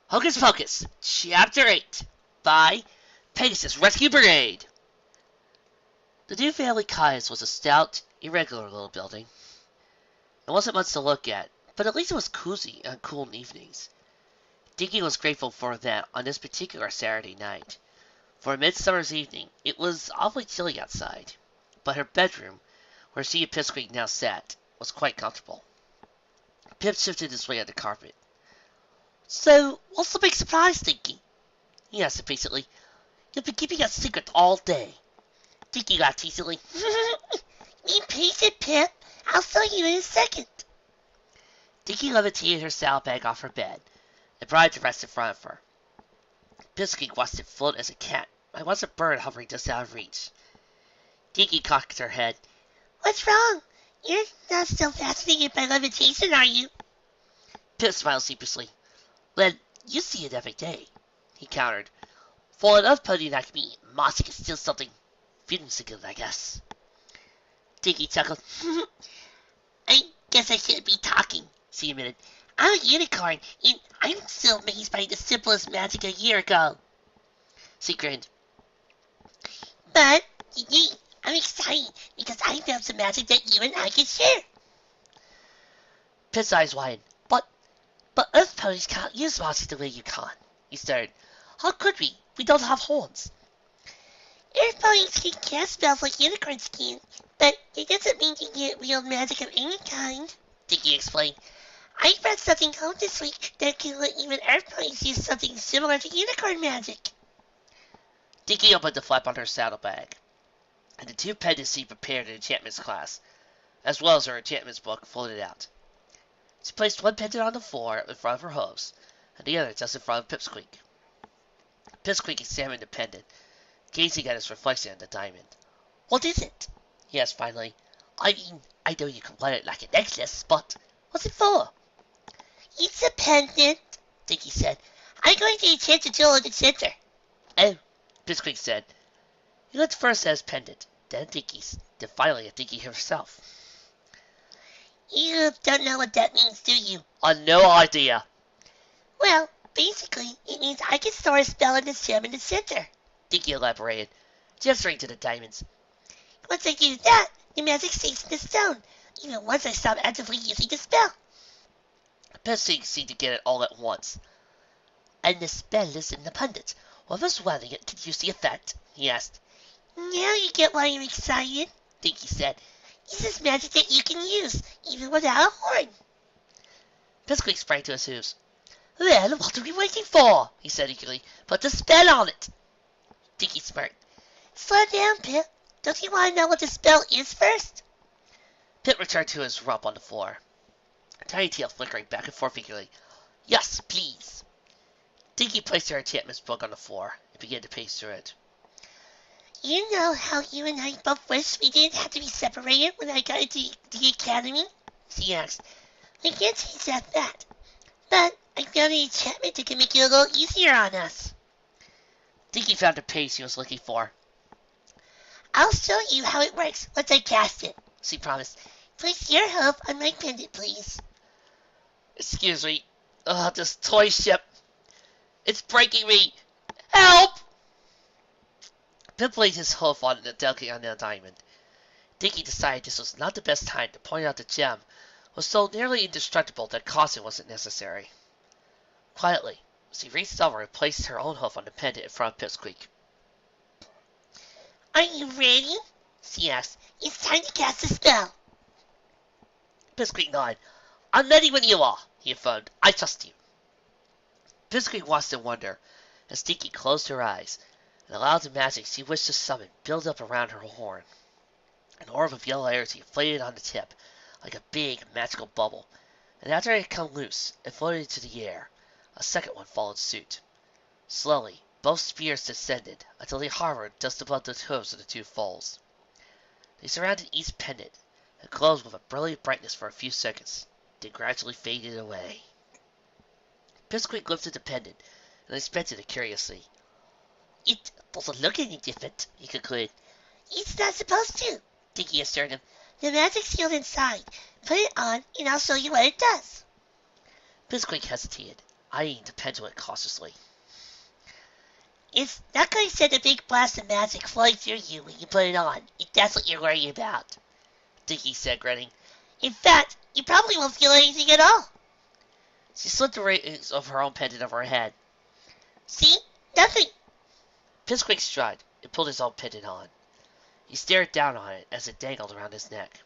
Hocus Pocus, Chapter 8, by Pegasus Rescue Brigade. The new family cottage was a stout, irregular little building. It wasn't much to look at, but at least it was cozy on cool evenings. Dinky was grateful for that on this particular Saturday night. For a midsummer's evening, it was awfully chilly outside, but her bedroom, where she and Pipsqueak now sat, was quite comfortable. Pip shifted his weight on the carpet. "So, what's the big surprise, Dinky?" he asked impatiently. "You've been keeping a secret all day." Dinky laughed teasingly. "Be patient, Pip. I'll show you in a second." Dinky levitated her saddlebag off her bed and brought it to rest in front of her. Pipsqueak watched it float as a cat, like once a bird hovering just out of reach. Dinky cocked her head. "What's wrong? You're not still fascinated by levitation, are you?" Pip smiled sheepishly. "Well, you see it every day," he countered. "For an earth pony like me, mossing is still something whimsical, I guess." Dinky chuckled. "I guess I shouldn't be talking," she admitted. "I'm a unicorn, and I'm still amazed by the simplest magic a year ago." She grinned. "But, I'm excited because I found some magic that you and I can share." Pip's eyes widened. But earth ponies can't use magic the way you can," he started. "How could we? We don't have horns." "Earth ponies can cast spells like unicorns can, but it doesn't mean you get real magic of any kind," Dinky explained. "I brought something home this week that can let even earth ponies use something similar to unicorn magic." Dinky opened the flap on her saddlebag, and the two pendants she prepared in enchantments class, as well as her enchantments book, floated out. She placed one pendant on the floor in front of her hooves, and the other just in front of Pipsqueak. Pipsqueak examined the pendant, gazing at its reflection in the diamond. "What is it?" he asked finally. "I mean, I know you can wear it like a necklace, but what's it for?" "It's a pendant," Dinky said. "I'm going to enchant the jewel in the center." "Oh," Pipsqueak said. He looked first at his pendant, then finally at Dinky herself. "You don't know what that means, do you?" "No idea." "Well, basically, it means I can store a spell in the gem in the center," Dinky elaborated, gesturing to the diamonds. "Once I do that, the magic stays in the stone, even once I stop actively using the spell." Pipsqueak seemed to get it all at once. "And the spell is in the pendant. Whoever's wearing it can use the effect?" he asked. "Now you get why I'm excited," Dinky said. "This is magic that you can use, even without a horn." Pipsqueak sprang to his hooves. "Well, what are we waiting for?" he said eagerly. "Put the spell on it." Dinky smirked. "Slow down, Pip. Don't you want to know what the spell is first?" Pip returned to his rump on the floor, tiny tail flickering back and forth eagerly. "Yes, please." Dinky placed her enchantments book on the floor and began to pace through it. "You know how you and I both wish we didn't have to be separated when I got into the academy?" she asked. "I can't change that fact, but I found an enchantment that can make it a little easier on us." Dinky found the pace he was looking for. "I'll show you how it works once I cast it," she promised. "Place your hoof on my pendant, please." "Excuse me. This toy ship. It's breaking me. Help!" Pip laid his hoof on the diamond. Dinky decided this was not the best time to point out the gem was so nearly indestructible that caution wasn't necessary. Quietly, she reached over and placed her own hoof on the pendant in front of Pipsqueak. "Are you ready?" she asked. "It's time to cast the spell." Pipsqueak nodded. "I'm ready when you are," he affirmed. "I trust you." Pipsqueak watched in wonder as Dinky closed her eyes and allowed the magic she wished to summon build up around her horn. An orb of yellow energy inflated on the tip like a big magical bubble, and after it had come loose and floated into the air, a second one followed suit. Slowly, both spears descended until they hovered just above the hooves of the two foals. They surrounded each pendant and glowed with a brilliant brightness for a few seconds, then gradually faded away. Pipsqueak lifted the pendant and inspected it curiously. "It doesn't look any different," he concluded. "It's not supposed to," Dinky assured him. "The magic's sealed inside. Put it on, and I'll show you what it does." Pipsqueak hesitated. eyeing the pendulum cautiously. It's not going to send a big blast of magic flying through you when you put it on, if that's what you're worried about, Dinky said, grinning. In fact, you probably won't feel anything at all. She slipped the rings of her own pendant over her head. See? Nothing. Pipsqueak shrugged and pulled his own pendant on. He stared down on it as it dangled around his neck.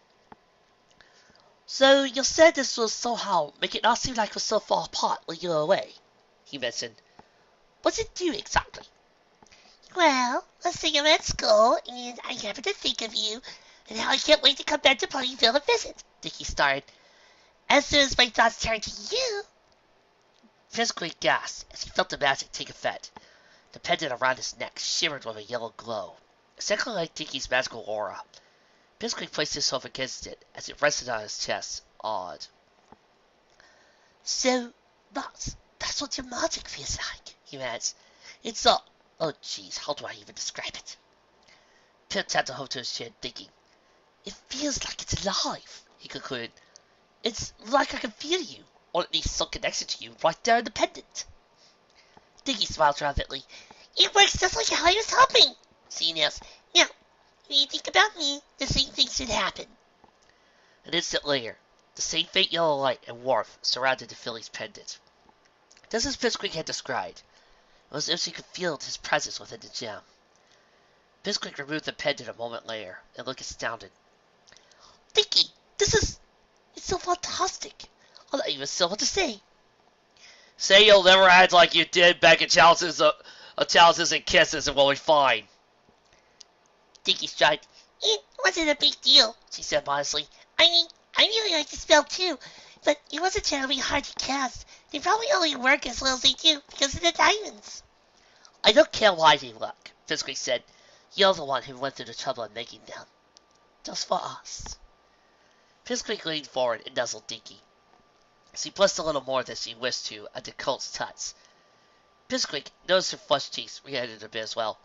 So you said this will somehow make it not seem like we're so far apart when you're away, he mentioned. What's it do exactly? Well, let's say I'm at school, and I happen to think of you, and how I can't wait to come back to Ponyville and visit, Dinky started. As soon as my thoughts turn to you... Pipsqueak gasped as he felt the magic take effect. The pendant around his neck shimmered with a yellow glow, exactly like Dinky's magical aura. Pipsqueak placed himself against it as it rested on his chest, awed. So, that's what your magic feels like, he asked. It's a... Oh, jeez, how do I even describe it? Pip tapped the hook to his chin, thinking. It feels like it's alive, he concluded. It's like I can feel you, or at least some connection to you right there in the pendant. Dinky smiled triumphantly. It works just like how I was hoping, she announced. Now, when you think about me, the same thing should happen. An instant later, the same faint yellow light and warmth surrounded the filly's pendant. Just as Pipsqueak had described, it was as if she could feel his presence within the gem. Pipsqueak removed the pendant a moment later and looked astounded. Dinky, it's so fantastic. I don't even know what to say. Say you'll never act like you did back in chalices and kisses and we'll be fine. Dinky strutted. It wasn't a big deal, she said modestly. I mean, I really like the spell too, but it wasn't terribly hard to cast. They probably only work as well as they do because of the diamonds. I don't care why they work, Pipsqueak said. You're the one who went through the trouble of making them. Just for us. Pipsqueak leaned forward and nuzzled Dinky. She blushed a little more than she wished to at the colt's touch. Pipsqueak noticed her flushed cheeks reacted a bit as well.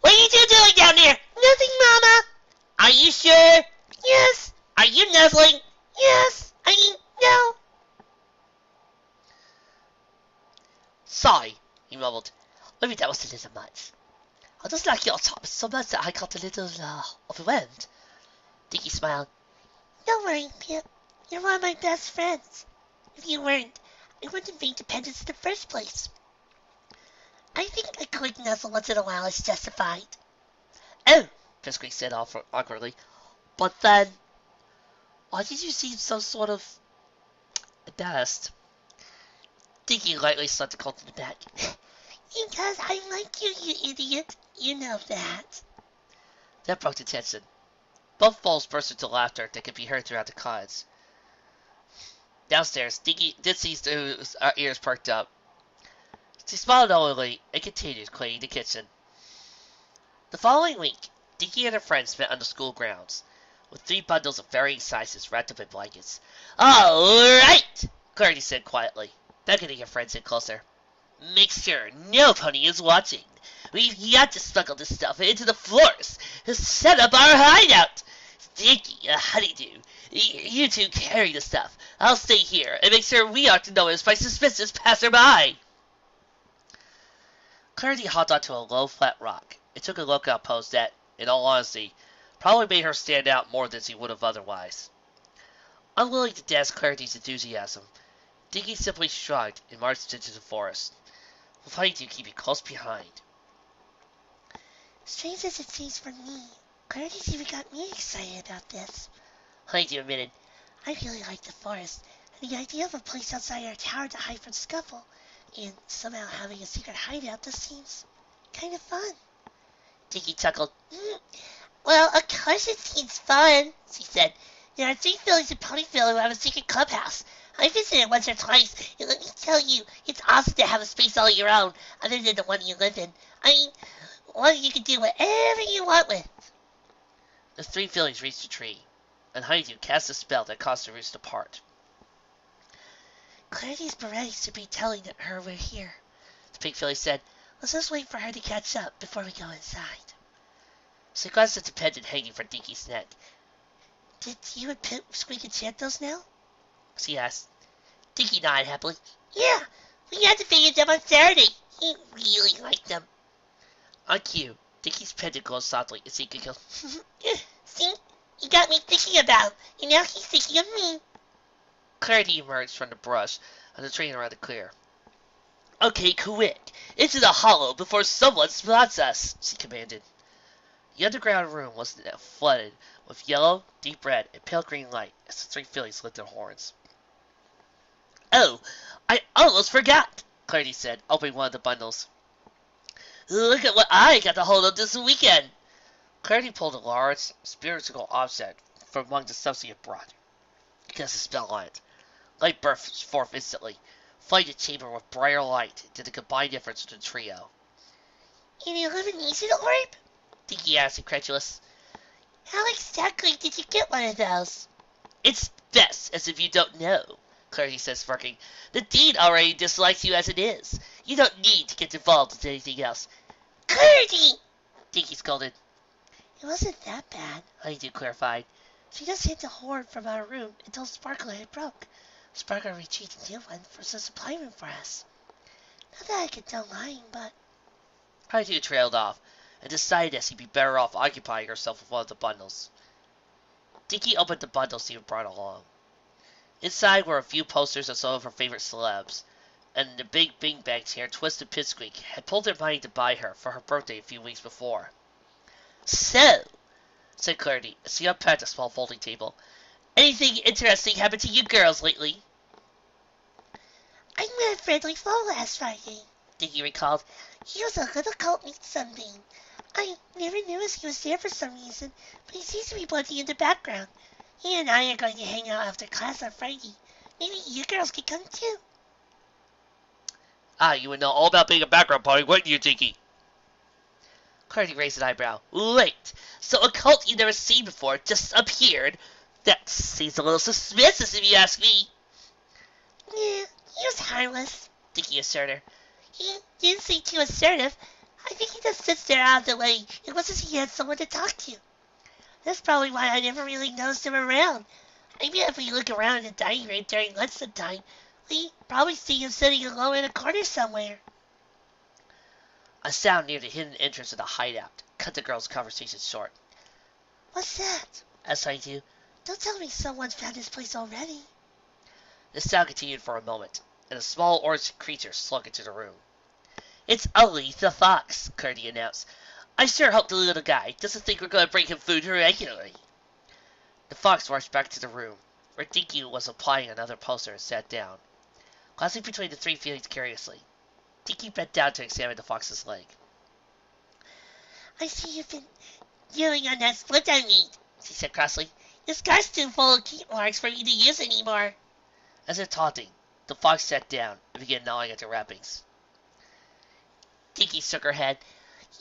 What are you two doing down there? Nothing, Mama. Are you sure? Yes. Are you nuzzling? Yes. I mean, no. Sorry, he mumbled. Maybe that was a little much. I just like your top so much that I got a little, overwhelmed. Dinky smiled. Don't worry, Pip. You're one of my best friends. If you weren't, I wouldn't have made dependents in the first place. I think a quick nuzzle once in a while is justified. Oh, Pipsqueak said awkwardly. But then, why did you seem so sort of embarrassed? Dinky lightly slapped the colt in the back. Because I like you, you idiot. You know that. That broke the tension. Both foals burst into laughter that could be heard throughout the cottage. Downstairs, Dinky did see his ears perked up. She smiled knowingly and continued cleaning the kitchen. The following week, Dinky and her friends met on the school grounds, with 3 bundles of varying sizes wrapped up in blankets. All right, Clarity said quietly, beckoning her friends in closer. Make sure no pony is watching. We've got to smuggle this stuff into the forest to set up our hideout. Dinky, Honeydew, you two carry the stuff. I'll stay here and make sure we aren't noticed by suspicious passerby. Clarity hopped onto a low, flat rock and took a lookout post that, in all honesty, probably made her stand out more than she would have otherwise. Unwilling to dash Clarity's enthusiasm, Dinky simply shrugged and marched into the forest, with Honeydew keeping close behind. Strange as it seems for me, Clarity's even got me excited about this. Honeydew admitted. I really like the forest, and the idea of a place outside our tower to hide from Scuffle, and somehow having a secret hideout just seems kind of fun. Dinky chuckled. Well, of course it seems fun, she said. There are 3 fillies in Ponyville who have a secret clubhouse. I visited once or twice, and let me tell you, it's awesome to have a space all your own, other than the one you live in. I mean, one you can do whatever you want with. The 3 fillies reached a tree, and Honeydew cast a spell that caused the roots to part. Clarity's berets should be telling her we're here, the pink filly said. Let's just wait for her to catch up before we go inside. She glanced at the pendant hanging from Dinky's neck. Did you and Pip squeak enchant those now? She asked. Dinky nodded happily. Yeah, we activated them on Saturday. He really liked them. On cue, Dinky's pendant glows softly as he giggles. See? He got me thinking about, and now he's thinking of me. Clarity emerged from the brush of the train around the clear. Okay, quick! Into the hollow before someone spots us, she commanded. The underground room was now flooded with yellow, deep red, and pale green light as the three fillies lit their horns. Oh, I almost forgot, Clarity said, opening one of the bundles. Look at what I got to hold of this weekend. Clarity pulled a large, spiritual object from among the stuff she had brought. He cast a spell on it. Light burst forth instantly, flooding the chamber with brighter light to the combined efforts of the trio. An illumination orb? Dinky asked, incredulous. How exactly did you get one of those? It's best as if you don't know, Clarity said, smirking. The Dean already dislikes you as it is. You don't need to get involved with anything else. Clarity! Dinky scolded. It wasn't that bad, Honeydew clarified. She just hid the horn from our room until Sparkle had it broke. Sparkle retrieved a new one from the supply room for us. Not that I could tell lying, but... Honeydew trailed off, and decided that she'd be better off occupying herself with one of the bundles. Dinky opened the bundle she had brought along. Inside were a few posters of some of her favorite celebs, and the big Bing Bang chair Twisted Pipsqueak had pulled their money to buy her for her birthday a few weeks before. So, said Clarity as she unpacked a small folding table, anything interesting happened to you girls lately? I met a friendly foe last Friday, Dinky recalled. He was a little cult named Sunbeam. I never noticed he was there for some reason, but he seems to be blending in the background. He and I are going to hang out after class on Friday. Maybe you girls could come too. Ah, you would know all about being a background party, wouldn't you, Dinky? Clarity raised an eyebrow. Wait, so a cult you've never seen before just appeared? That seems a little suspicious if you ask me. Yeah, he was harmless, Dinky asserted. He didn't seem too assertive. I think he just sits there out of the way. It was as if he had someone to talk to. That's probably why I never really noticed him around. I mean, if we look around in the dining room during lunch sometime, we probably see him sitting alone in a corner somewhere. A sound near the hidden entrance of the hideout cut the girls' conversation short. What's that? Asked Honeydew. Don't tell me someone's found this place already. The sound continued for a moment, and a small orange creature slunk into the room. It's Ugly the Fox, Clarity announced. I sure hope the little guy doesn't think we're going to bring him food regularly. The fox marched back to the room, where Dinky was applying another poster and sat down, glancing between the three feelings curiously. Dinky bent down to examine the fox's leg. I see you've been dealing on that splint I made, She said crossly. This scar's too full of key marks for me to use anymore. As if taunting, the fox sat down and began gnawing at the wrappings. Dinky shook her head.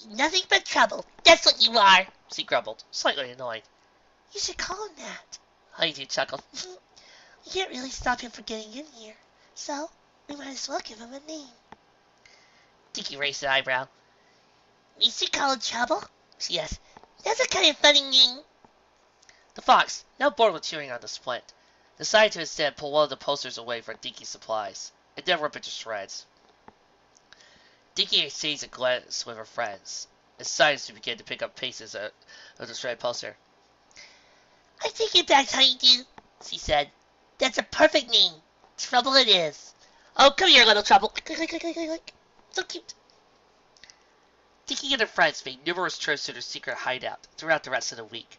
Nothing but trouble, that's what you are, She grumbled, slightly annoyed. You should call him that. Honeydew chuckled. We can't really stop him from getting in here, so we might as well give him a name. Dinky raised an eyebrow. We should call him Trouble? She asked. That's a kind of funny name. The fox, now bored with chewing on the splint, decided to instead pull one of the posters away from Dinky's supplies, and then rip it to shreds. Dinky exchanged a glance with her friends, and silence began to pick up pieces of the shredded poster. I take it back, Honeydew, she said. That's a perfect name. Trouble it is. Oh, come here, little Trouble. So cute. Dinky and her friends made numerous trips to their secret hideout throughout the rest of the week.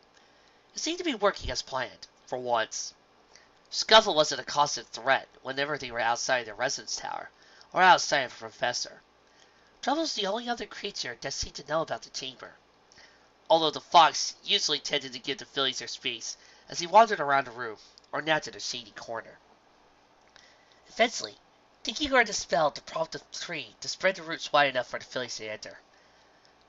It seemed to be working as planned, for once. Scuffle wasn't a constant threat whenever they were outside their residence tower, or outside of the professor. Trouble was the only other creature that seemed to know about the chamber, although the fox usually tended to give the fillies their space as he wandered around the room, or napped in a shady corner. Eventually, Dinky learned a spell to prompt the tree to spread the roots wide enough for the fillies to enter.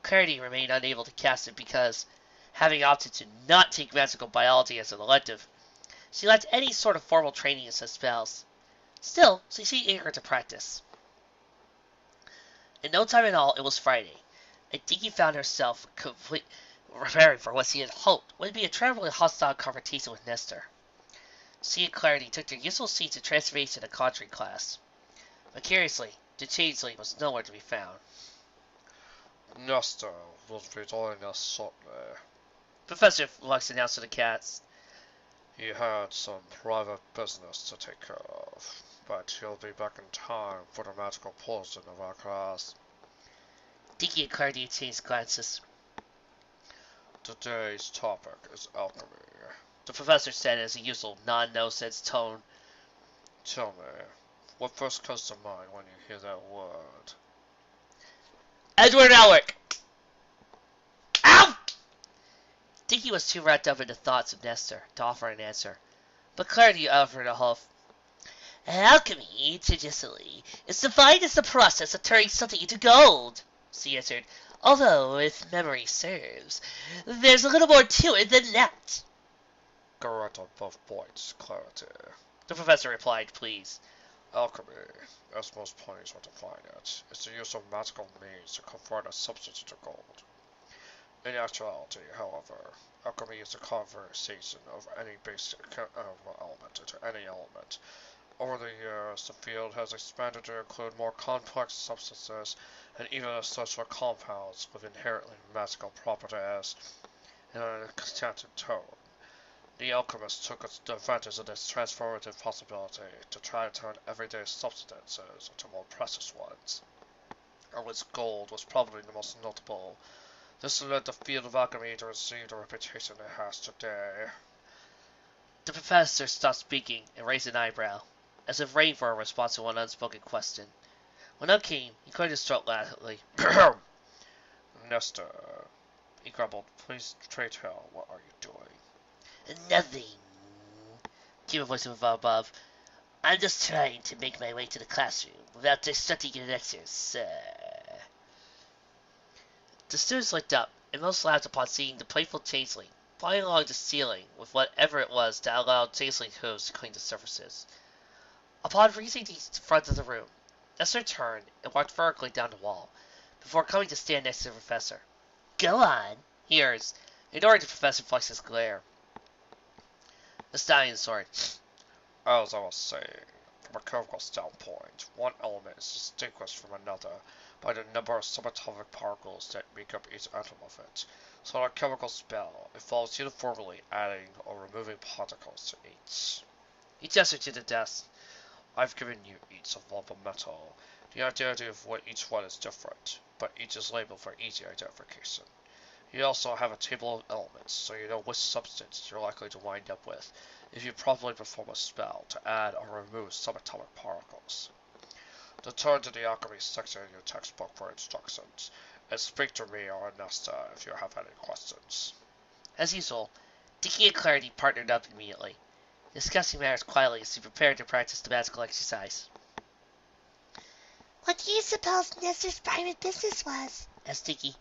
Clarity remained unable to cast it because, having opted to not take magical biology as an elective, she lacked any sort of formal training in such spells. Still, she seemed eager to practice. In no time at all, it was Friday, and Dinky found herself preparing for what she had hoped would be a terribly hostile confrontation with Nestor. Sea and Clarity took their usual seats in Transformation and Conjuring class. But curiously, the changeling was nowhere to be found. Nestor will be joining us shortly. Professor Flux announced to the cats. He had some private business to take care of, but he'll be back in time for the magical portion of our class. Dinky and Clarity exchanged glances. Today's topic is alchemy. The professor said in his usual non-no-sense tone. Tell me, what first comes to mind when you hear that word? Edward Elric! Ow! Dinky was too wrapped up in the thoughts of Nestor to offer an answer, but Clarity offered a huff. Alchemy, traditionally, is defined as the process of turning something into gold, she answered. Although, if memory serves, there's a little more to it than that. Correct on both points, Clarity. The professor replied, please. Alchemy, as most ponies would define it, is the use of magical means to convert a substance into gold. In actuality, however, alchemy is the conversion of any basic element into any element. Over the years, the field has expanded to include more complex substances and even essential compounds with inherently magical properties. In an enchanted tone, the alchemist took advantage of this transformative possibility to try to turn everyday substances into more precious ones, of which gold was probably the most notable. This led the field of alchemy to receive the reputation it has today. The professor stopped speaking and raised an eyebrow, as if waiting for a response to one unspoken question. When none came, he cleared his throat loudly. Nestor, he grumbled, please pray tell, what are you doing? Nothing, came a voice from above. I'm just trying to make my way to the classroom without disrupting your lectures, sir. The students looked up, and most laughed upon seeing the playful changeling flying along the ceiling with whatever it was that allowed changeling hooves to clean the surfaces. Upon reaching the front of the room, Nestor turned and walked vertically down the wall, before coming to stand next to the professor. Go on, he urged, ignoring the Professor Flux's glare. The stallion soared. As I was saying, from a chemical standpoint, one element is distinguished from another by the number of subatomic particles that make up each atom of it. So a chemical spell involves uniformly adding or removing particles to each. He gestured to the desk. I've given you each a lump of metal. The identity of what each one is different, but each is labeled for easy identification. You also have a table of elements, so you know which substance you're likely to wind up with if you properly perform a spell to add or remove subatomic particles. Turn to the alchemy section in your textbook for instructions, and speak to me or Nesta if you have any questions. As usual, Dinky and Clarity partnered up immediately, discussing matters quietly as they prepared to practice the magical exercise. What do you suppose Nestor's private business was? Asked Dinky.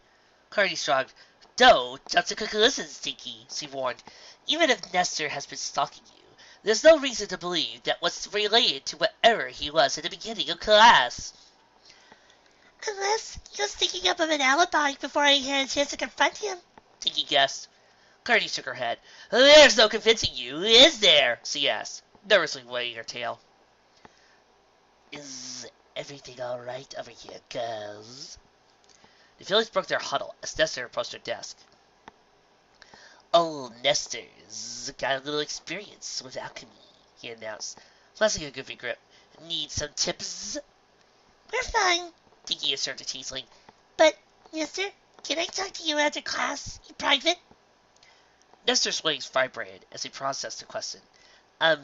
Clarity shrugged. Don't jump to conclusions, Dinky, she warned. Even if Nestor has been stalking you, there's no reason to believe that what's related to whatever he was at the beginning of class. Unless he was thinking up of an alibi before I had a chance to confront him, Dinky guessed. Clarity shook her head. There's no convincing you, is there? She asked, nervously wagging her tail. Is everything all right over here, girls? The fillies broke their huddle as Nestor approached her desk. Old Nestor's got a little experience with alchemy, he announced, flashing a goofy grip. Need some tips? We're fine, Dinky assured the changeling. But, Nestor, can I talk to you after class, in private? Nestor's wings vibrated as he processed the question.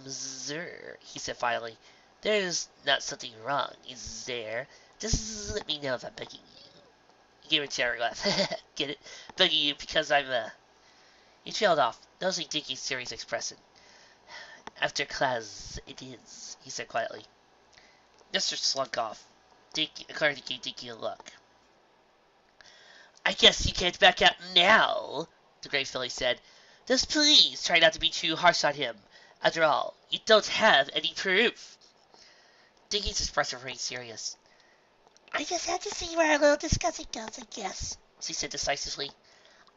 Sir, he said finally. There's not something wrong, is there? Just let me know if I'm bugging you. He gave a cherry laugh. Get it? Bugging you because I'm, He trailed off, noticing Dinky's serious expression. After class, it is, he said quietly. Nestor slunk off. Clarity gave Dinky a look. I guess you can't back out now, the Grey Filly said. Just please try not to be too harsh on him. After all, you don't have any proof. Dinky's expression remained serious. I just had to see where our little discussion goes, I guess, she said decisively.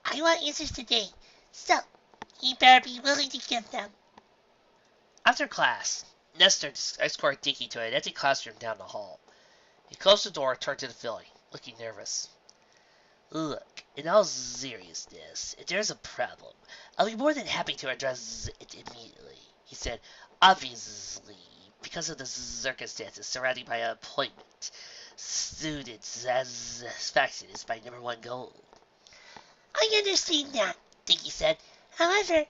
I want answers today, so you better be willing to give them. After class, Nestor escorted Dinky to an empty classroom down the hall. He closed the door and turned to the filly, looking nervous. Look, in all seriousness, if there's a problem, I'll be more than happy to address it immediately, he said. Obviously, because of the circumstances surrounding my appointment, student satisfaction is my #1 goal. I understand that, Dinky said. However,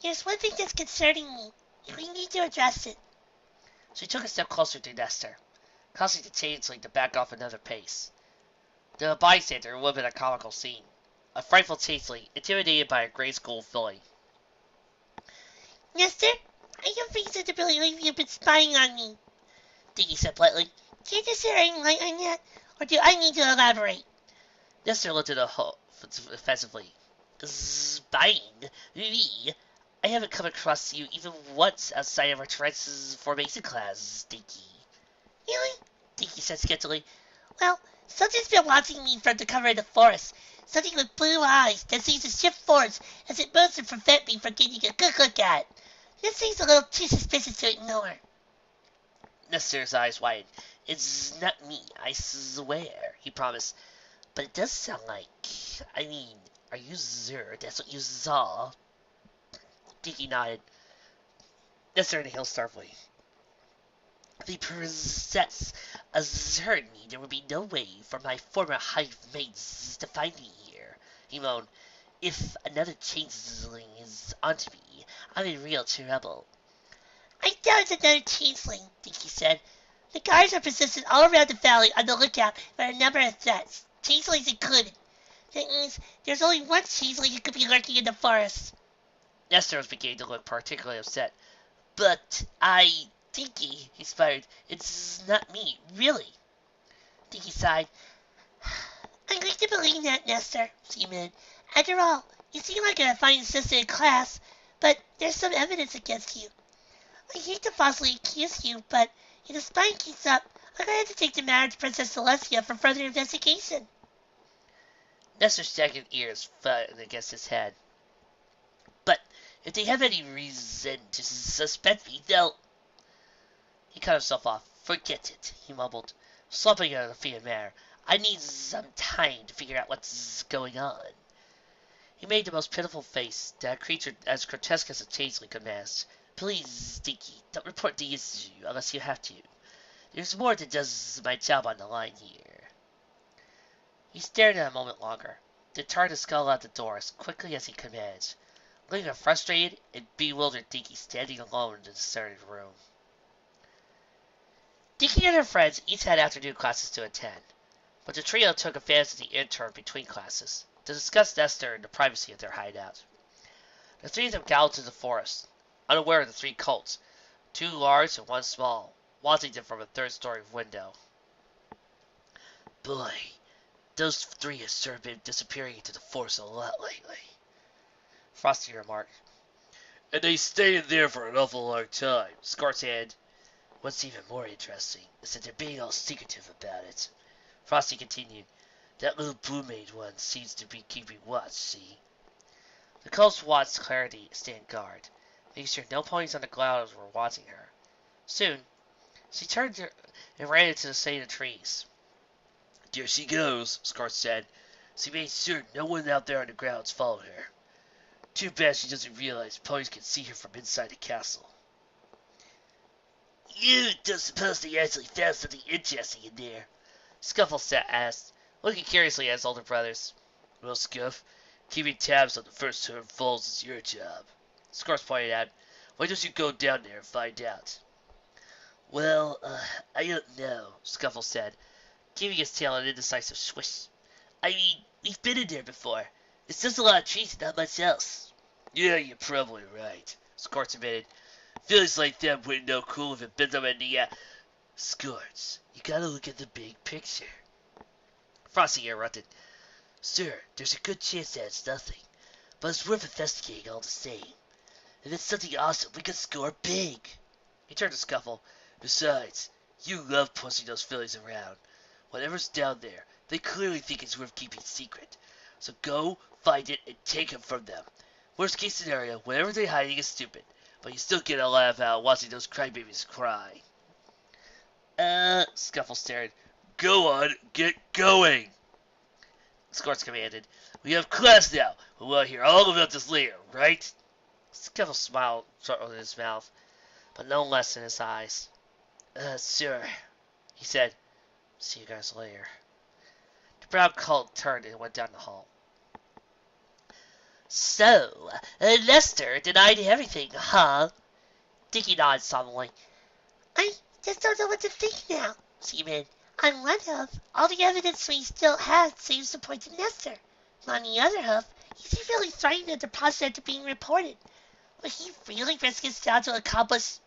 there's one thing that's concerning me. We need to address it. She took a step closer to Nestor, causing the changeling to back off another pace. To a bystander, it would have been a comical scene. A frightful changeling, intimidated by a grade school filly. Nestor, I have reason to believe you've been spying on me, Dinky said bluntly. Can you share any light on that, or do I need to elaborate? Nestor looked at her offensively. Spying? Me? I haven't come across you even once outside of our transformation class, Dinky. Really? Dinky said skeptically. Well, something's been watching me from the cover of the forest. Something with blue eyes that seems to shift forwards as it moves to prevent me from getting a good look at it. This seems a little too suspicious to ignore. Nestor's eyes widened. It's not me, I swear, he promised. But it does sound like... I mean, are you sure that's what you saw? Dinky nodded. Nestor inhaled starkly. The princess assured me there would be no way for my former hive mates to find me here, he moaned. If another changeling is onto me, I'm in real trouble. I doubt it's another changeling, Dinky said. The guards are positioned all around the valley on the lookout for a number of threats, changelings included. That means there's only one changeling who could be lurking in the forest. Nestor was beginning to look particularly upset. But Dinky, he sputtered, it's not me, really. Dinky sighed. I'd like to believe that, Nestor, she admitted. After all, you seem like a fine assistant in class, but there's some evidence against you. I hate to falsely accuse you, but if the spying keeps up, I'm going to have to take the matter to Princess Celestia for further investigation. Nestor's jagged ears fell against his head. But if they have any reason to suspect me, they'll... He cut himself off. Forget it, he mumbled, slumping in a defeated manner. I need some time to figure out what's going on. He made the most pitiful face that a creature as grotesque as a changeling could mask. Please, Dinky, don't report the issue unless you have to. There's more than just my job on the line here. He stared at a moment longer, then turned to scuttle out the door as quickly as he could manage, leaving a frustrated and bewildered Dinky standing alone in the deserted room. Dinky and her friends each had afternoon classes to attend, but the trio took advantage of the interim between classes to discuss Nestor in the privacy of their hideout. The three of them galloped into the forest, unaware of the three colts, two large and one small, watching them from a third-story window. Boy, those three have sure been disappearing into the forest a lot lately, Frosty remarked. And they stayed in there for an awful long time, Scart's added. What's even more interesting is that they're being all secretive about it. Frosty continued. That little blue-made one seems to be keeping watch, see? The colts watched Clarity stand guard, making sure no ponies on the ground were watching her. Soon, she turned and ran into the shade of trees. There she goes, Scar said. She made sure no one out there on the grounds followed her. Too bad she doesn't realize ponies can see her from inside the castle. You don't suppose they actually found something interesting in there? Scuffle asked, looking curiously at his older brothers. Well, Scuff, keeping tabs on the first term falls is your job. Scarce pointed out. Why don't you go down there and find out? Well, I don't know, Scuffle said, giving his tail an indecisive swish. I mean, we've been in there before. It's just a lot of trees and not much else. Yeah, you're probably right, Scorch admitted. Feelings like that wouldn't know cool if it been them in the, Scorch, you gotta look at the big picture. Frosty interrupted. Sir, there's a good chance that it's nothing, but it's worth investigating all the same. If it's something awesome, we can score big. He turned to Scuffle. Besides, you love pushing those fillies around. Whatever's down there, they clearly think it's worth keeping secret. So go, find it, and take it from them. Worst case scenario, whatever they're hiding is stupid, but you still get a laugh out watching those crybabies cry. Scuffle stared. Go on, get going. Scorch commanded. We have class now. We want to hear all about this later, right? Scuffle smiled in his mouth, but no less in his eyes. Sure, he said. See you guys later. The brown colt turned and went down the hall. So, Lester denied everything, huh? Dinky nodded solemnly. I just don't know what to think now, she admitted. On one hoof, all the evidence we still had seems to point to Nestor. On the other hoof, is he really frightened at the prospect of being reported? Would he really risk his job to accomplish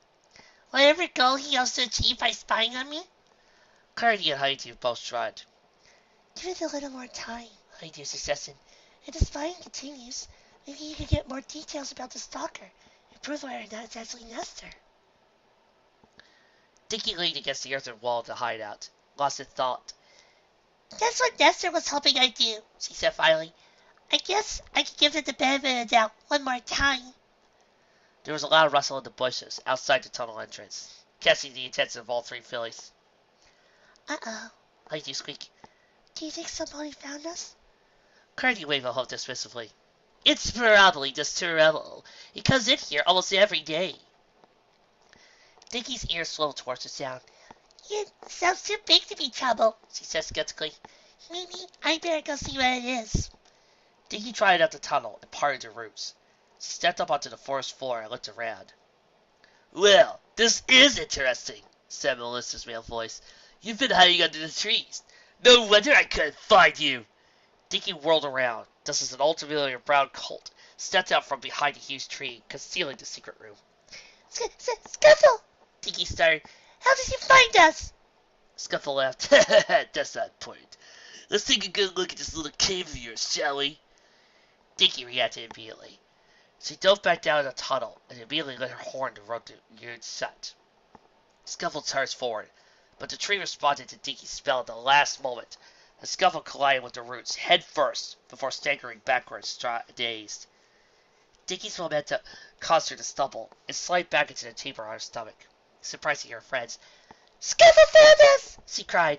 whatever goal he hopes to achieve by spying on me? Clarity and Honeydew both shrugged. Give it a little more time, Honeydew suggested. If the spying continues, maybe you can get more details about the stalker and prove whether or not it's actually Nestor. Dinky leaned against the earthen wall of the hideout, lost in thought. That's what Nestor was hoping I'd do, she said finally. I guess I could give it the benefit of the doubt one more time. There was a loud rustle in the bushes outside the tunnel entrance, catching the attention of all three fillies. Uh-oh, Honeydew squeaked. Do you think somebody found us? Clarity waved a hope dismissively. It's probably just trouble. It comes in here almost every day. Dinky's ears slowed towards the sound. It sounds too big to be trouble, she said skeptically. Maybe I better go see what it is. Dinky tried out the tunnel and parted the roots. She stepped up onto the forest floor and looked around. Well, this is interesting, said Melissa's male voice. You've been hiding under the trees. No wonder I couldn't find you. Dinky whirled around, just as an ultra-familiar brown colt stepped out from behind a huge tree, concealing the secret room. Scuffle! Dinky started. How did you find us? Scuffle laughed. That's not important. Let's take a good look at this little cave of yours, shall we? Dinky reacted immediately. She dove back down the tunnel and immediately let her horn to run the yard shut. Scuffle charged forward, but the tree responded to Dinky's spell at the last moment, and Scuffle collided with the roots head first before staggering backwards, dazed. Dinky's momentum caused her to stumble and slide back into the chamber on her stomach, surprising her friends. Scuffle found us! She cried.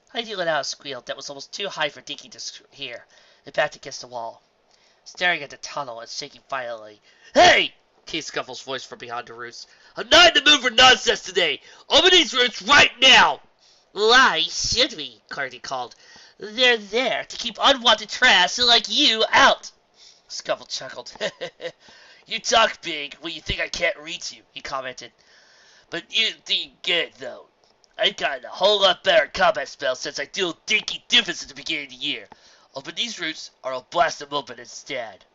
Heidi let out a squeal that was almost too high for Dinky to hear, and backed against the wall, staring at the tunnel and shaking violently. Hey! Came Scuffle's voice from behind the roots. I'm not in the mood for nonsense today! Open these roots right now! Why should we? Clarity called. They're there to keep unwanted trash like you out! Scuffle chuckled. You talk big when you think I can't reach you, he commented. But you didn't get it, though. I've gotten a whole lot better combat spells since I dealt Dinky Doofus at the beginning of the year. Open these roots, or I'll blast them open instead.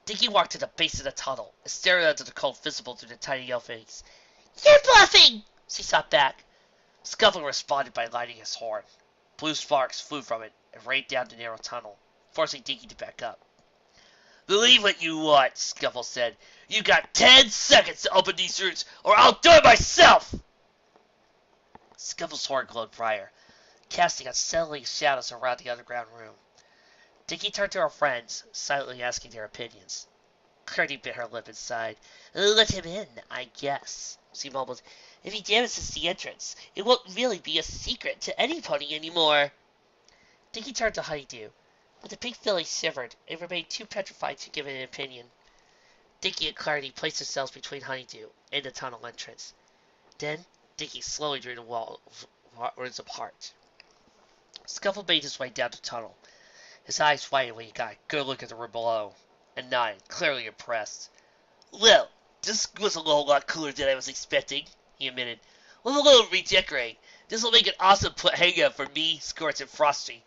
Dinky walked to the base of the tunnel and stared out at the cold visible through the tiny openings. You're bluffing! She shot back. Scuffle responded by lighting his horn. Blue sparks flew from it and rained down the narrow tunnel, forcing Dinky to back up. Believe what you want, Scuffle said. You got 10 seconds to open these roots, or I'll do it myself! Scuffle's horn glowed brighter, casting unsettling shadows around the underground room. Dinky turned to her friends, silently asking their opinions. Clarity bit her lip and sighed. Let him in, I guess, she mumbled. If he damages the entrance, it won't really be a secret to anybody anymore. Dinky turned to Honeydew, but the pink filly shivered and remained too petrified to give an opinion. Dinky and Clarity placed themselves between Honeydew and the tunnel entrance. Then, Dinky slowly drew the walls apart. Scuffle made his way down the tunnel. His eyes widened when he got a good look at the room below, and nodded, clearly impressed. Well, this was a whole lot cooler than I was expecting, he admitted. With a little redecorating, this will make an awesome hangout for me, Scorch, and Frosty.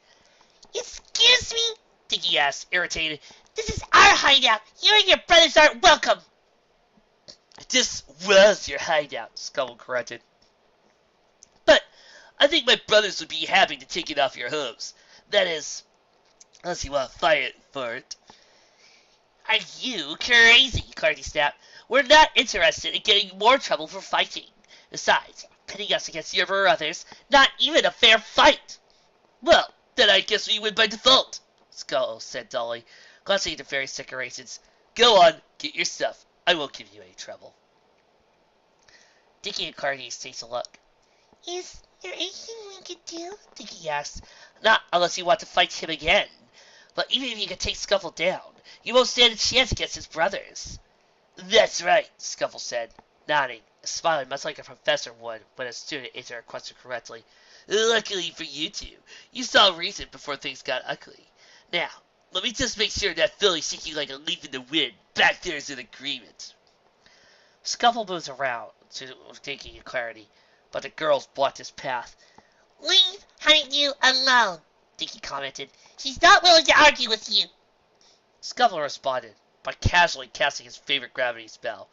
Excuse me? Dinky asked, irritated. This is our hideout. You and your brothers aren't welcome. This was your hideout, Scuffle corrected. But I think my brothers would be happy to take it off your hooves. That is, unless you want to fight for it. Are you crazy? Clarity snapped. We're not interested in getting more trouble for fighting. Besides, pitting us against your brothers, not even a fair fight. Well, then I guess we win by default, Skull said dully, glancing at the various decorations. Go on, get your stuff. I won't give you any trouble. Dinky and Clarity exchanged a look. Is there anything we could do? Dinky asked. Not unless you want to fight him again. But even if you can take Scuffle down, you won't stand a chance against his brothers. That's right, Scuffle said, nodding, smiling much like a professor would when a student answered a question correctly. Luckily for you two, you saw reason before things got ugly. Now, let me just make sure that filly shaking like a leaf in the wind back there is in agreement. Scuffle moves around to Dinky and Clarity, but the girls blocked his path. Leave Honeydew alone, Dinky commented. She's not willing to argue with you. Scuffle responded by casually casting his favorite gravity spell,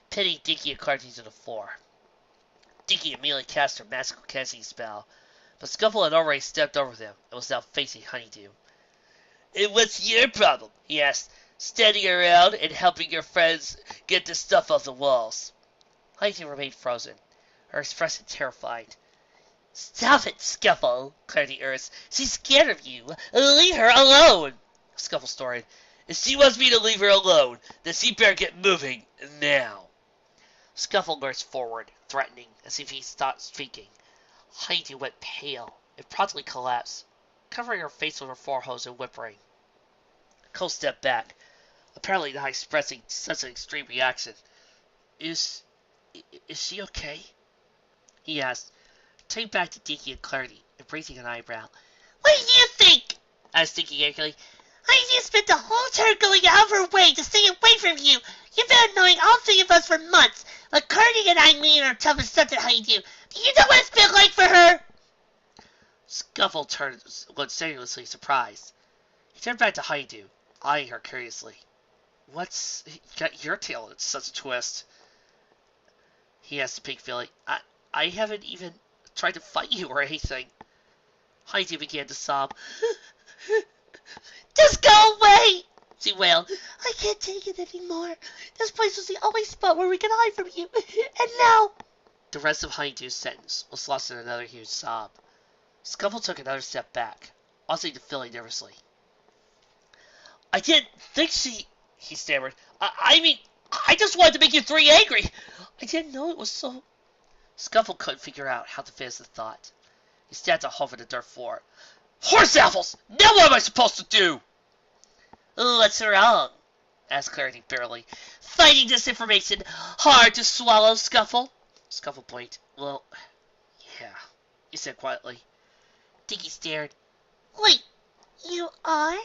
pinning Dinky and Clarity to the floor. Dinky immediately cast her magical casting spell, but Scuffle had already stepped over them and was now facing Honeydew. And what's your problem? He asked, standing around and helping your friends get the stuff off the walls. Honeydew remained frozen, her expression terrified. Stop it, Scuffle, Clarity urged. She's scared of you. Leave her alone, Scuffle snorted. If she wants me to leave her alone, then she better get moving now. Scuffle lurched forward, threatening, as if he stopped speaking. Honeydew went pale and promptly collapsed, covering her face with her forearms and whimpering. Cole stepped back, apparently not expressing such an extreme reaction. Is she okay? He asked, turning back to Dinky and Clarity and raising an eyebrow. What do you think? Asked Dinky angrily. Honeydew spent the whole turn going out of her way to stay away from you. You've been annoying all three of us for months. But Clarity and I mean our toughest stuff at Honeydew. Do you know what it's been like for her? Scuffle looked seriously surprised. He turned back to Honeydew, eyeing her curiously. What's got your tail in such a twist? He asked the pink filly. I haven't even tried to fight you or anything. Honeydew began to sob. Just go away, she wailed. I can't take it anymore. This place was the only spot where we could hide from you. And now... The rest of Honeydew's sentence was lost in another huge sob. Scuffle took another step back, oscillating the filly nervously. I didn't think he stammered. I mean, I just wanted to make you three angry. I didn't know it was so... Scuffle couldn't figure out how to finish the thought. He stabbed a hole in the dirt floor. Horse apples! Now what am I supposed to do? What's wrong? Asked Clarity barely. Fighting disinformation. Hard to swallow, Scuffle. Scuffle blinked. Well, yeah, he said quietly. Dinky stared. Wait, you are?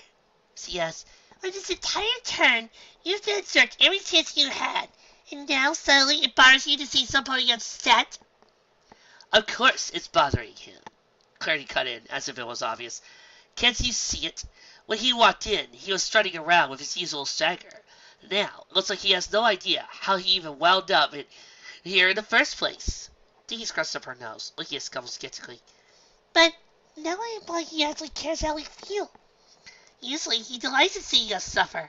She asked. For this entire turn, you've been searched every chance you had, and now suddenly it bothers you to see somebody upset? Of course it's bothering him. Clarity cut in, as if it was obvious. Can't you see it? When he walked in, he was strutting around with his usual swagger. Now, it looks like he has no idea how he even wound up here in the first place. Dinky scrunched up her nose, looking at Scuffle skeptically. But now I imply he actually cares how we feel. Usually he delights in seeing us suffer.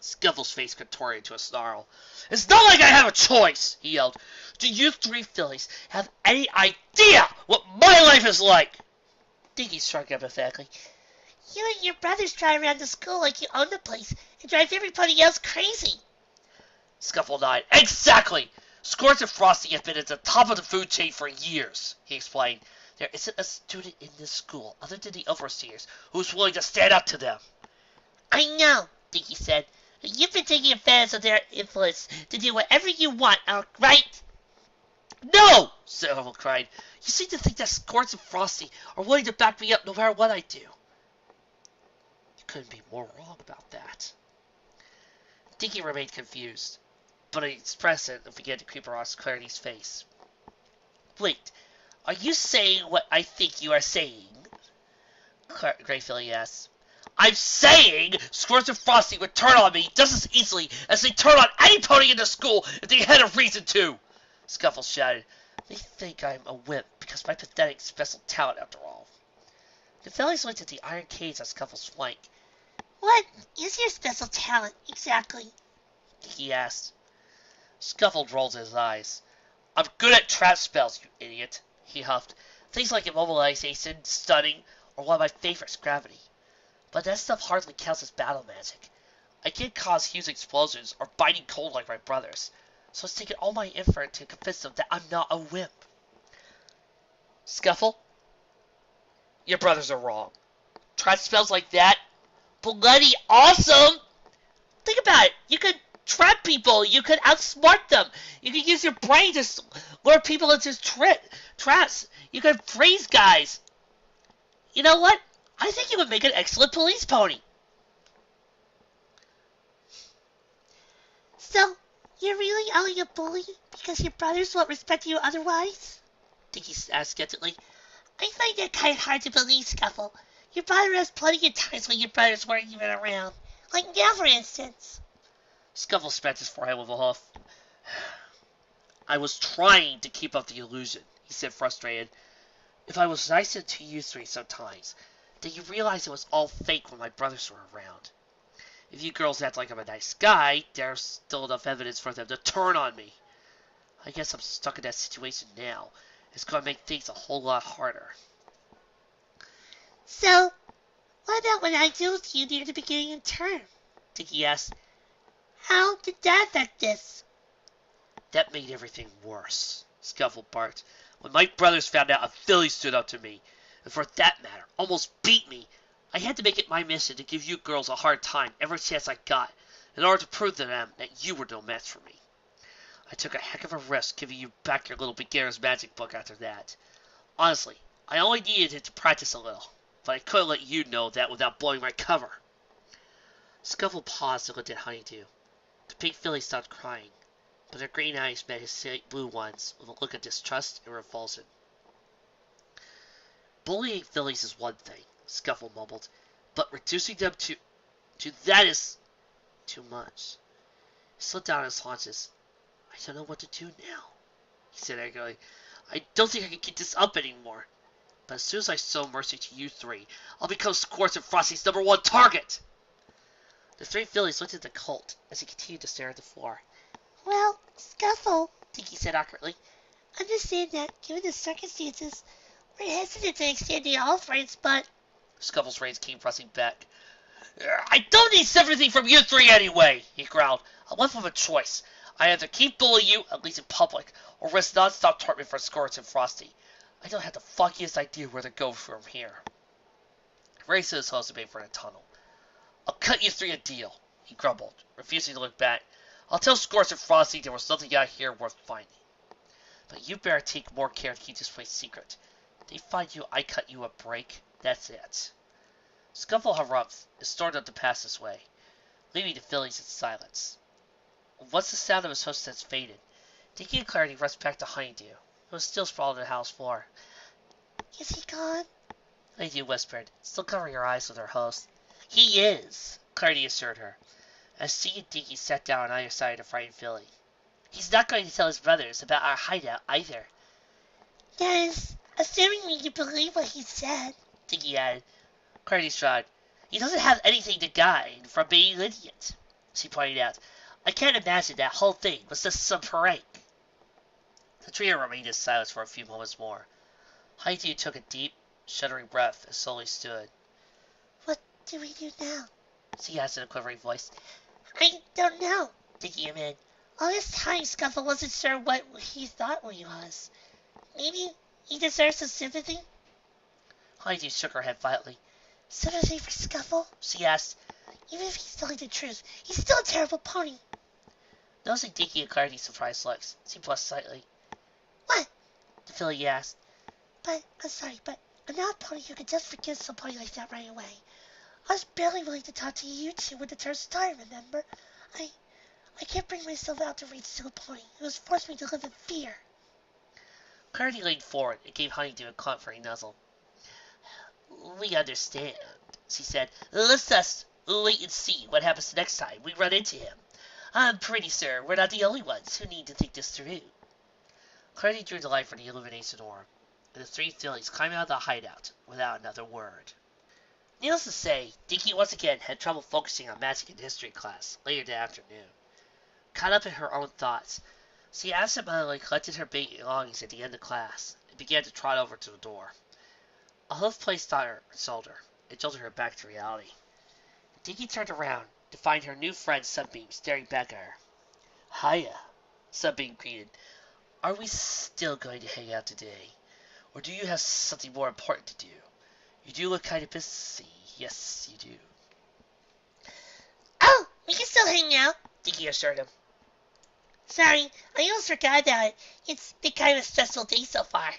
Scuffle's face contorted into a snarl. It's not like I have a choice, he yelled. Do you three fillies have any idea what my life is like? Dinky shrugged empathetically. You and your brothers drive around the school like you own the place and drive everybody else crazy. Scuffle nodded. Exactly! Squirts and Frosty have been at the top of the food chain for years, he explained. There isn't a student in this school, other than the overseers, who's willing to stand up to them. I know, Dinky said. You've been taking advantage of their influence to do whatever you want, right? No! Scuffle cried. You seem to think that Squirts and Frosty are willing to back me up no matter what I do. You couldn't be more wrong about that. Dinky remained confused, but an expression began to creep across Clarity's face. Wait, are you saying what I think you are saying? Grey Filly asked. I'm saying Squirts and Frosty would turn on me just as easily as they turn on any pony in the school if they had a reason to, Scuffle shouted. They think I'm a wimp because of my pathetic special talent, after all. The fellows looked at the iron cage on Scuffle's flank. What is your special talent, exactly? He asked. Scuffle rolled his eyes. I'm good at trap spells, you idiot, he huffed. Things like immobilization, stunning, or one of my favorites, gravity. But that stuff hardly counts as battle magic. I can't cause huge explosions or biting cold like my brothers, so it's taken all my effort to convince them that I'm not a wimp. Scuffle, your brothers are wrong. Try spells like that? Bloody awesome! Think about it. You could trap people. You could outsmart them. You could use your brain to lure people into traps. You could freeze guys. You know what? I think you would make an excellent police pony. So, you're really only a bully because your brothers won't respect you otherwise? Dinky asked skeptically. I find that kind of hard to believe, Scuffle. Your brother has plenty of times when your brothers weren't even around. Like now, for instance. Scuffle spat his forehead with a huff. I was trying to keep up the illusion, he said, frustrated. If I was nice to you three sometimes, then you realize it was all fake when my brothers were around. If you girls act like I'm a nice guy, there's still enough evidence for them to turn on me. I guess I'm stuck in that situation now. It's going to make things a whole lot harder. So, what about when I dueled you near the beginning of term? Dinky asked. How did that affect this? That made everything worse, Scuffle barked. When my brothers found out a filly stood up to me, and for that matter, almost beat me, I had to make it my mission to give you girls a hard time every chance I got, in order to prove to them that you were no match for me. I took a heck of a risk giving you back your little beginner's magic book after that. Honestly, I only needed it to practice a little, but I couldn't let you know that without blowing my cover. Scuffle paused and looked at Honeydew. The pink filly stopped crying, but her green eyes met his blue ones with a look of distrust and revulsion. Bullying fillies is one thing, Scuffle mumbled, but reducing them to that is too much. He slid down on his haunches. I don't know what to do now, he said angrily. I don't think I can keep this up anymore. But as soon as I show mercy to you three, I'll become Squirts and Frosty's #1 target. The three fillies looked at the colt as he continued to stare at the floor. Well, Scuffle, Dinky said awkwardly. Understand that, given the circumstances, we're hesitant to extend the offerings, but... Scuffle's reins came pressing back. I don't need sympathy from you three anyway, he growled. I'm left with a choice. I either keep bullying you, at least in public, or risk non-stop torment for Squirts and Frosty. I don't have the foggiest idea where to go from here. He raised his hose and made for the tunnel. I'll cut you three a deal, he grumbled, refusing to look back. I'll tell Squirts and Frosty there was nothing out here worth finding. But you better take more care to keep this place secret. If they find you, I cut you a break. That's it. Scuffle harumphed and stormed up the passageway, leaving the fillies in silence. Once the sound of his footsteps faded, Dinky and Clarity rushed back to Honeydew, who was still sprawled on the house floor. Is he gone? Honeydew whispered, still covering her eyes with her hose. He is, Clarity assured her, as she and Dinky sat down on either side of the frightened filly. He's not going to tell his brothers about our hideout either. That is, assuming me to believe what he said, Dinky added. Clarity shrugged. He doesn't have anything to gain from being an idiot, she pointed out. I can't imagine that whole thing was just some parade. The trio remained in silence for a few moments more. Honeydew took a deep, shuddering breath and slowly stood. What do we do now? She asked in a quivering voice. I don't know, Dinky amid. All this time, Scuffle wasn't sure what he thought he was. Maybe he deserves some sympathy? Honeydew shook her head violently. Sympathy for Scuffle? She asked. Even if he's telling the truth, he's still a terrible pony. Noticing Dinky and Clarity's surprised looks, she blushed slightly. What? The filly asked. But, I'm sorry, but I'm not a pony who could just forgive somebody like that right away. I was barely willing to talk to you two when the term started, remember? I can't bring myself out to reach to a pony who has forced me to live in fear. Clarity leaned forward and gave Honeydew a comforting nuzzle. We understand, she said. Let's just wait and see what happens next time we run into him. I'm pretty sure we're not the only ones who need to think this through. Clarity drew the light from the illumination orb, and the three fillies climbed out of the hideout without another word. Needless to say, Dinky once again had trouble focusing on magic and history class later that afternoon. Caught up in her own thoughts, she absentmindedly collected her belongings at the end of class and began to trot over to the door. A hoof placed on her shoulder and jolted her back to reality. Dinky turned around to find her new friend Sunbeam staring back at her. Hiya, Sunbeam greeted. Are we still going to hang out today? Or do you have something more important to do? You do look kind of busy. Yes, you do. Oh, we can still hang out, Dinky assured him. Sorry, I almost forgot about it. It's been kind of a stressful day so far.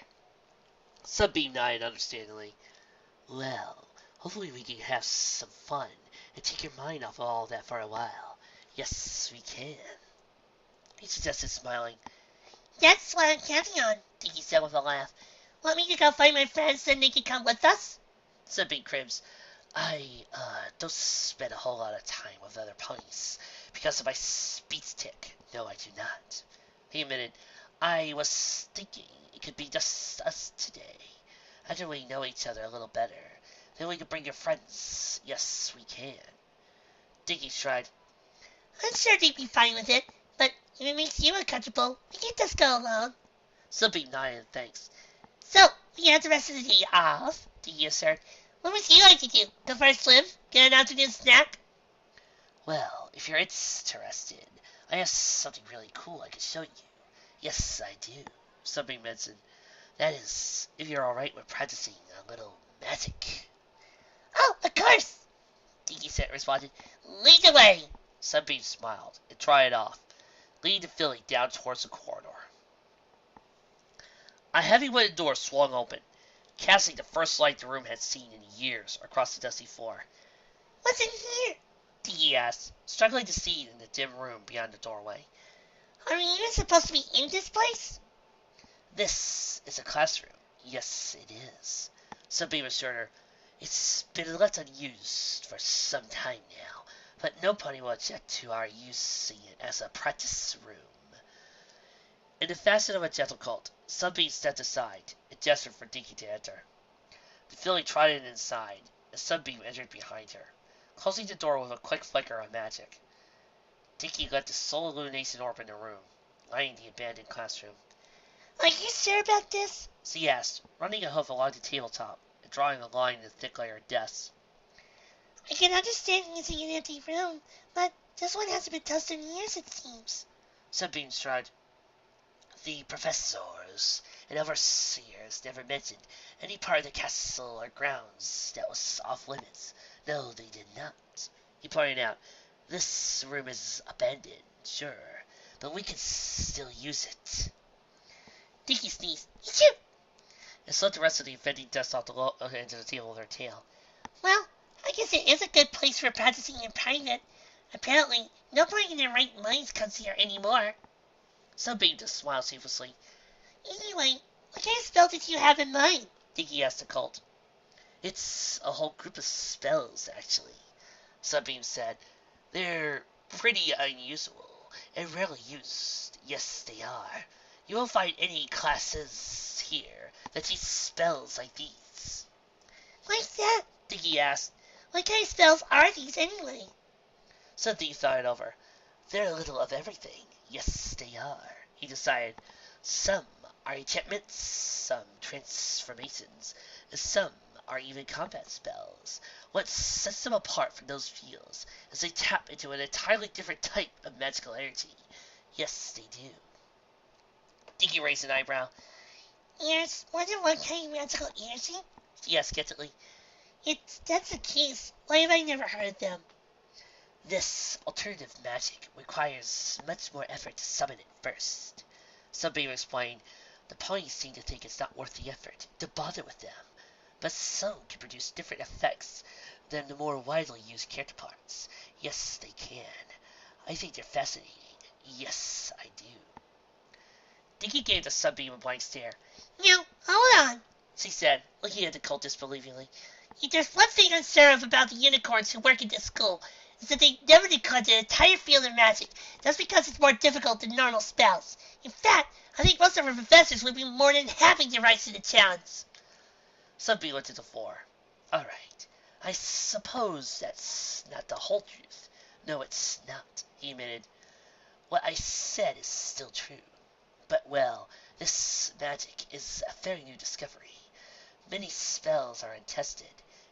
Sunbeam nodded understandingly. Well, hopefully we can have some fun and take your mind off of all that for a while. Yes, we can. He suggested, smiling. That's what I'm counting on, Dinky said with a laugh. Want me to go find my friends so they can come with us? Sunbeam crims. I don't spend a whole lot of time with other ponies because of my speech tick. No, I do not. He admitted. I was thinking it could be just us today. After we know each other a little better, then we can bring your friends. Yes, we can. Dinky tried. I'm sure they'd be fine with it, but if it makes you uncomfortable, we can just go alone. Sunbeam nodded in thanks. So, we have the rest of the day off, Dinky asserted. What would you like to do? Go for a swim? Get an afternoon snack? Well, if you're interested, I have something really cool I can show you. Yes, I do. Sunbeam mentioned. That is, if you're alright with practicing a little magic. Oh, of course, Dinky responded. Lead the way. Sunbeam smiled and tried it off, leading the filly down towards the corridor. A heavy wooden door swung open, casting the first light the room had seen in years across the dusty floor. What's in here? Dinky asked, struggling to see in the dim room beyond the doorway. Are we even supposed to be in this place? This is a classroom. Yes, it is. Sunbeam assured her. It's been left unused for some time now, but no pony will object to our using it as a practice room. In the fashion of a gentle colt, Sunbeam stepped aside and gestured for Dinky to enter. The filly trotted inside, and Sunbeam entered behind her, closing the door with a quick flicker of magic. Dinky let the sole illumination orb in the room, lighting the abandoned classroom. Are you sure about this? She asked, running a hoof along the tabletop and drawing a line in the thick layer of desks. I can understand using an empty room, but this one hasn't been touched in years, it seems. Sunbeam shrugged. The professors and overseers never mentioned any part of the castle or grounds that was off limits. No, they did not. He pointed out, this room is abandoned, sure, but we can still use it. Dinky sneezed. Achoo! And slipped the rest of the offending dust off into the table with her tail. Well, I guess it is a good place for practicing in private. Apparently, nobody in their right minds comes here anymore. Sunbeam just smiled sheepishly. Anyway, what kind of spell did you have in mind? Dinky asked the colt. It's a whole group of spells, actually, Sunbeam said. They're pretty unusual and rarely used. Yes, they are. You won't find any classes here that teach spells like these. Why's that? Dinky asked. What kind of spells are these anyway? Sunbeam thought it over. They're a little of everything. Yes, they are, he decided. Some are enchantments, some transformations, and some are even combat spells. What sets them apart from those fields is they tap into an entirely different type of magical energy. Yes, they do. Dinky raised an eyebrow. There's more than one kind of magical energy? She asked skeptically. If that's the case, why have I never heard of them? This alternative magic requires much more effort to summon it first. Sunbeam explained. The ponies seem to think it's not worth the effort to bother with them, but some can produce different effects than the more widely used counterparts. Yes, they can. I think they're fascinating. Yes, I do. Dinky gave the Sunbeam a blank stare. Now, hold on, she said, looking at the cult disbelievingly. If there's one thing I'm sure of about the unicorns who work at this school, is that they never decode the entire field of magic, just because it's more difficult than normal spells. In fact, I think most of our professors would be more than happy to rise to the challenge. Sunbeam looked at the floor. All right, I suppose that's not the whole truth. No, it's not, he admitted. What I said is still true. But, well, this magic is a very new discovery. Many spells are untested,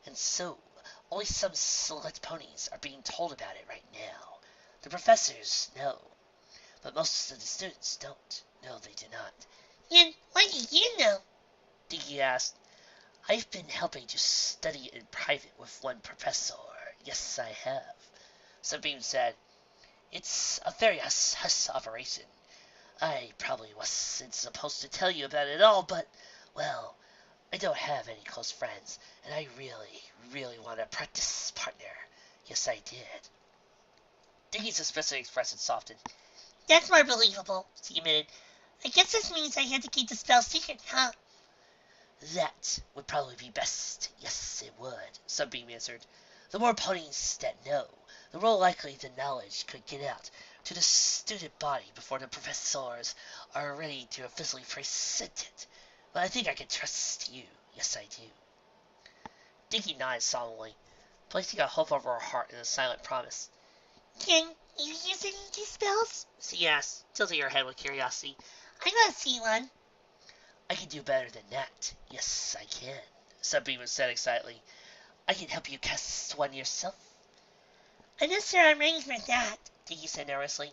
and so Only some select ponies are being told about it right now. The professors know, but most of the students don't. No, they do not. And what do you know? Dinky asked. I've been helping to study in private with one professor. Yes, I have. Sunbeam said. It's a very hush operation. I probably wasn't supposed to tell you about it all, but, well, I don't have any close friends, and I really want a practice partner. Yes, I did. Dinky's suspicious expression softened. That's more believable, she admitted. I guess this means I had to keep the spell secret, huh? That would probably be best. Yes, it would, Sunbeam answered. The more ponies that know, the more likely the knowledge could get out to the student body before the professors are ready to officially present it. But I think I can trust you. Yes, I do. Dinky nodded solemnly, placing a hope over her heart in a silent promise. Can you use any of these spells? She asked, tilting her head with curiosity. I want to see one. I can do better than that. Yes, I can, Sunbeam said excitedly. I can help you cast one yourself. I'm not sure I'm ready for that, Dinky said nervously.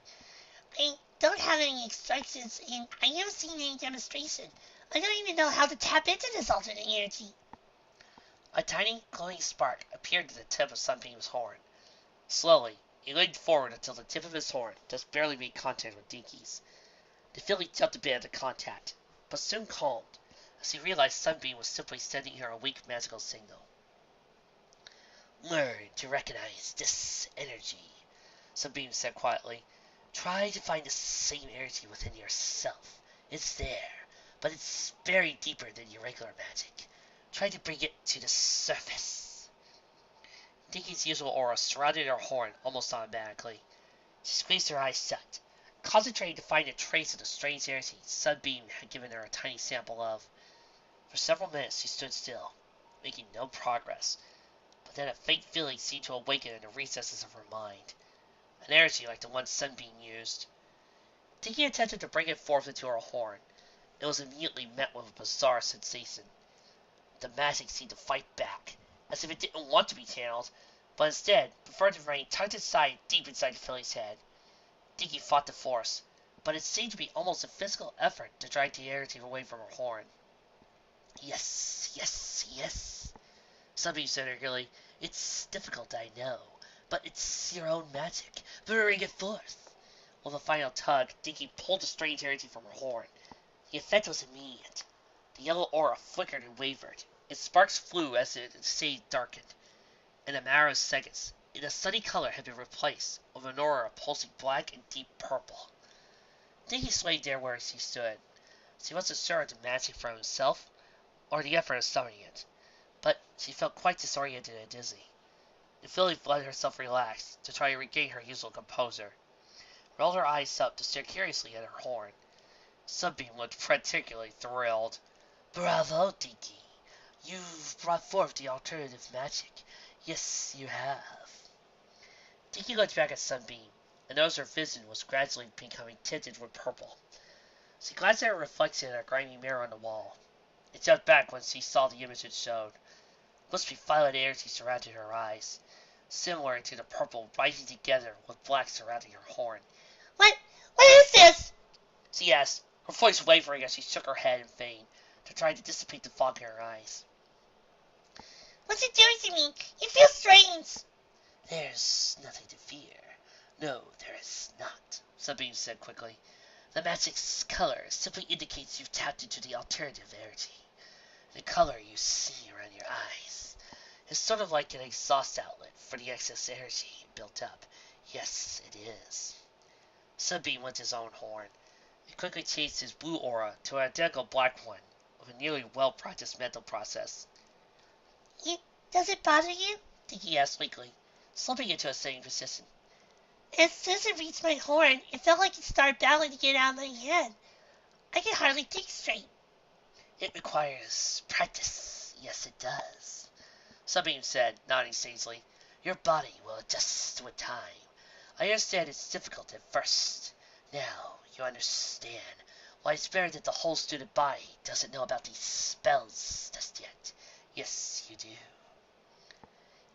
I don't have any instructions, and I haven't seen any demonstration. I don't even know how to tap into this alternate energy. A tiny, glowing spark appeared at the tip of Sunbeam's horn. Slowly, he leaned forward until the tip of his horn just barely made contact with Dinky's. The filly jumped a bit at the contact, but soon calmed, as he realized Sunbeam was simply sending her a weak magical signal. Learn to recognize this energy, Sunbeam said quietly. Try to find the same energy within yourself. It's there, but it's buried deeper than your regular magic. Try to bring it to the surface. Dinky's usual aura surrounded her horn almost automatically. She squeezed her eyes shut, concentrating to find a trace of the strange energy Sunbeam had given her a tiny sample of. For several minutes she stood still, making no progress, but then a faint feeling seemed to awaken in the recesses of her mind. An energy like the one Sunbeam used. Dinky attempted to bring it forth into her horn. It was immediately met with a bizarre sensation. The magic seemed to fight back, as if it didn't want to be channeled, but instead preferred to remain tucked inside, deep inside the filly's head. Dinky fought the force, but it seemed to be almost a physical effort to drag the energy away from her horn. Yes, yes, yes, Sunbeam said eagerly. It's difficult, I know, but it's your own magic. Bring it forth. With a final tug, Dinky pulled the strange energy from her horn. The effect was immediate. The yellow aura flickered and wavered. Its sparks flew as it stayed darkened. In a matter of seconds, its sunny color had been replaced with an aura pulsing black and deep purple. Dinky swayed there where she stood. She wasn't sure of the magic from himself, or the effort of summoning it, but she felt quite disoriented and dizzy. The filly let herself relax to try to regain her usual composure, rolled her eyes up to stare curiously at her horn. Sunbeam looked particularly thrilled. Bravo, Dinky! You've brought forth the alternative magic. Yes, you have. Dinky looked back at Sunbeam, and noticed her vision was gradually becoming tinted with purple. She glanced at her reflection in a grimy mirror on the wall. It jumped back when she saw the image it showed. Must be violet energy surrounding her eyes, similar to the purple rising together with black surrounding her horn. What is this? She asked, her voice wavering as she shook her head in vain to try to dissipate the fog in her eyes. What's it doing to me? It feels strange. There's nothing to fear. No, there is not, Sunbeam said quickly. The magic's color simply indicates you've tapped into the alternative energy. The color you see around your eyes is sort of like an exhaust outlet for the excess energy built up. Yes, it is. Sunbeam went to his own horn. He quickly changed his blue aura to an identical black one with a nearly well-practiced mental process. Does it bother you? Dinky asked weakly, slipping into a sitting position. As soon as it reached my horn, it felt like it started battling to get out of my head. I can hardly think straight. It requires practice. Yes, it does, Sunbeam said, nodding sagely. Your body will adjust with time. I understand it's difficult at first. Now you understand why it's better that the whole student body doesn't know about these spells just yet. Yes, you do.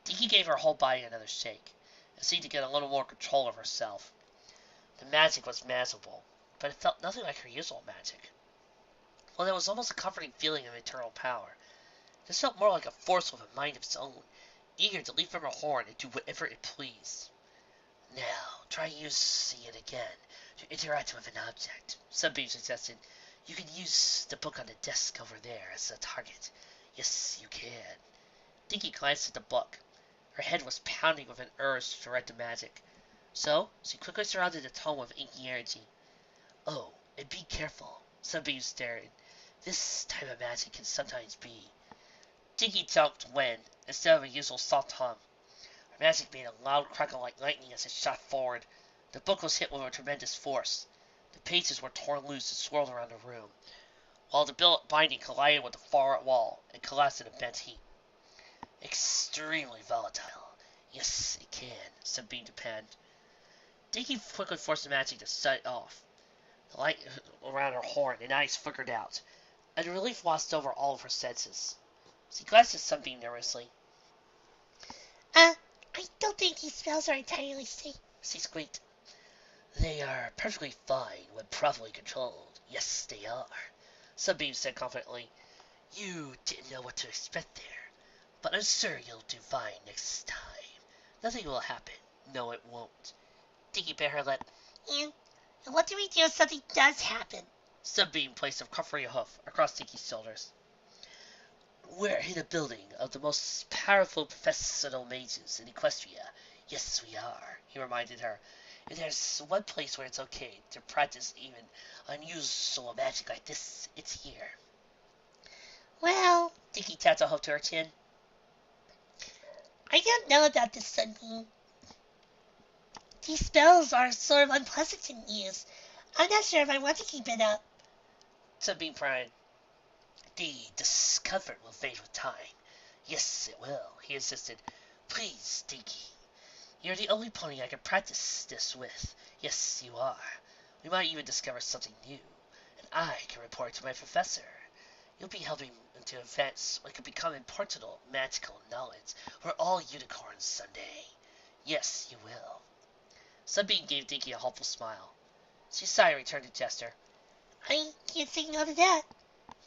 Dinky gave her whole body another shake, and seemed to get a little more control of herself. The magic was magical, but it felt nothing like her usual magic. Well, there was almost a comforting feeling of eternal power. This felt more like a force with a mind of its own, eager to leap from her horn and do whatever it pleased. Now, try using it again to interact with an object. Sunbeam suggested. You can use the book on the desk over there as a target. Yes, you can. Dinky glanced at the book. Her head was pounding with an urge to read the magic. So, she quickly surrounded the tome with inky energy. Oh, and be careful. Sunbeam stared. This type of magic can sometimes be. Dinky jumped when, instead of a usual soft hum, her magic made a loud crackle like lightning as it shot forward. The book was hit with a tremendous force. The pages were torn loose and swirled around the room, while the binding collided with the far wall and collapsed in a bent heap. Extremely volatile. Yes, it can, Sunbeam depend. Dinky quickly forced the magic to shut off. The light around her horn and eyes flickered out, and relief washed over all of her senses. She glanced at Sunbeam nervously. I don't think these spells are entirely safe, she squeaked. They are perfectly fine when properly controlled. Yes, they are, Sunbeam said confidently. You didn't know what to expect there, but I'm sure you'll do fine next time. Nothing will happen. No, it won't. Dinky bit her lip. And what do we do if something does happen? Sunbeam placed a comforting hoof across Dinky's shoulders. We're in a building of the most powerful professional mages in Equestria. Yes, we are, he reminded her. And there's one place where it's okay to practice even unusual magic like this. It's here. Well, Dinky tapped a hoof to her chin. I don't know about this, Sunbeam. These spells are sort of unpleasant to use. I'm not sure if I want to keep it up. Sunbeam frowned. The discomfort will fade with time. Yes, it will, he insisted. Please, Dinky. You're the only pony I can practice this with. Yes, you are. We might even discover something new, and I can report to my professor. You'll be helping to advance what could become important magical knowledge. We're all unicorns someday. Yes, you will. Sunbeam gave Dinky a hopeful smile. She sighed and returned to Chester. I can't say no to that.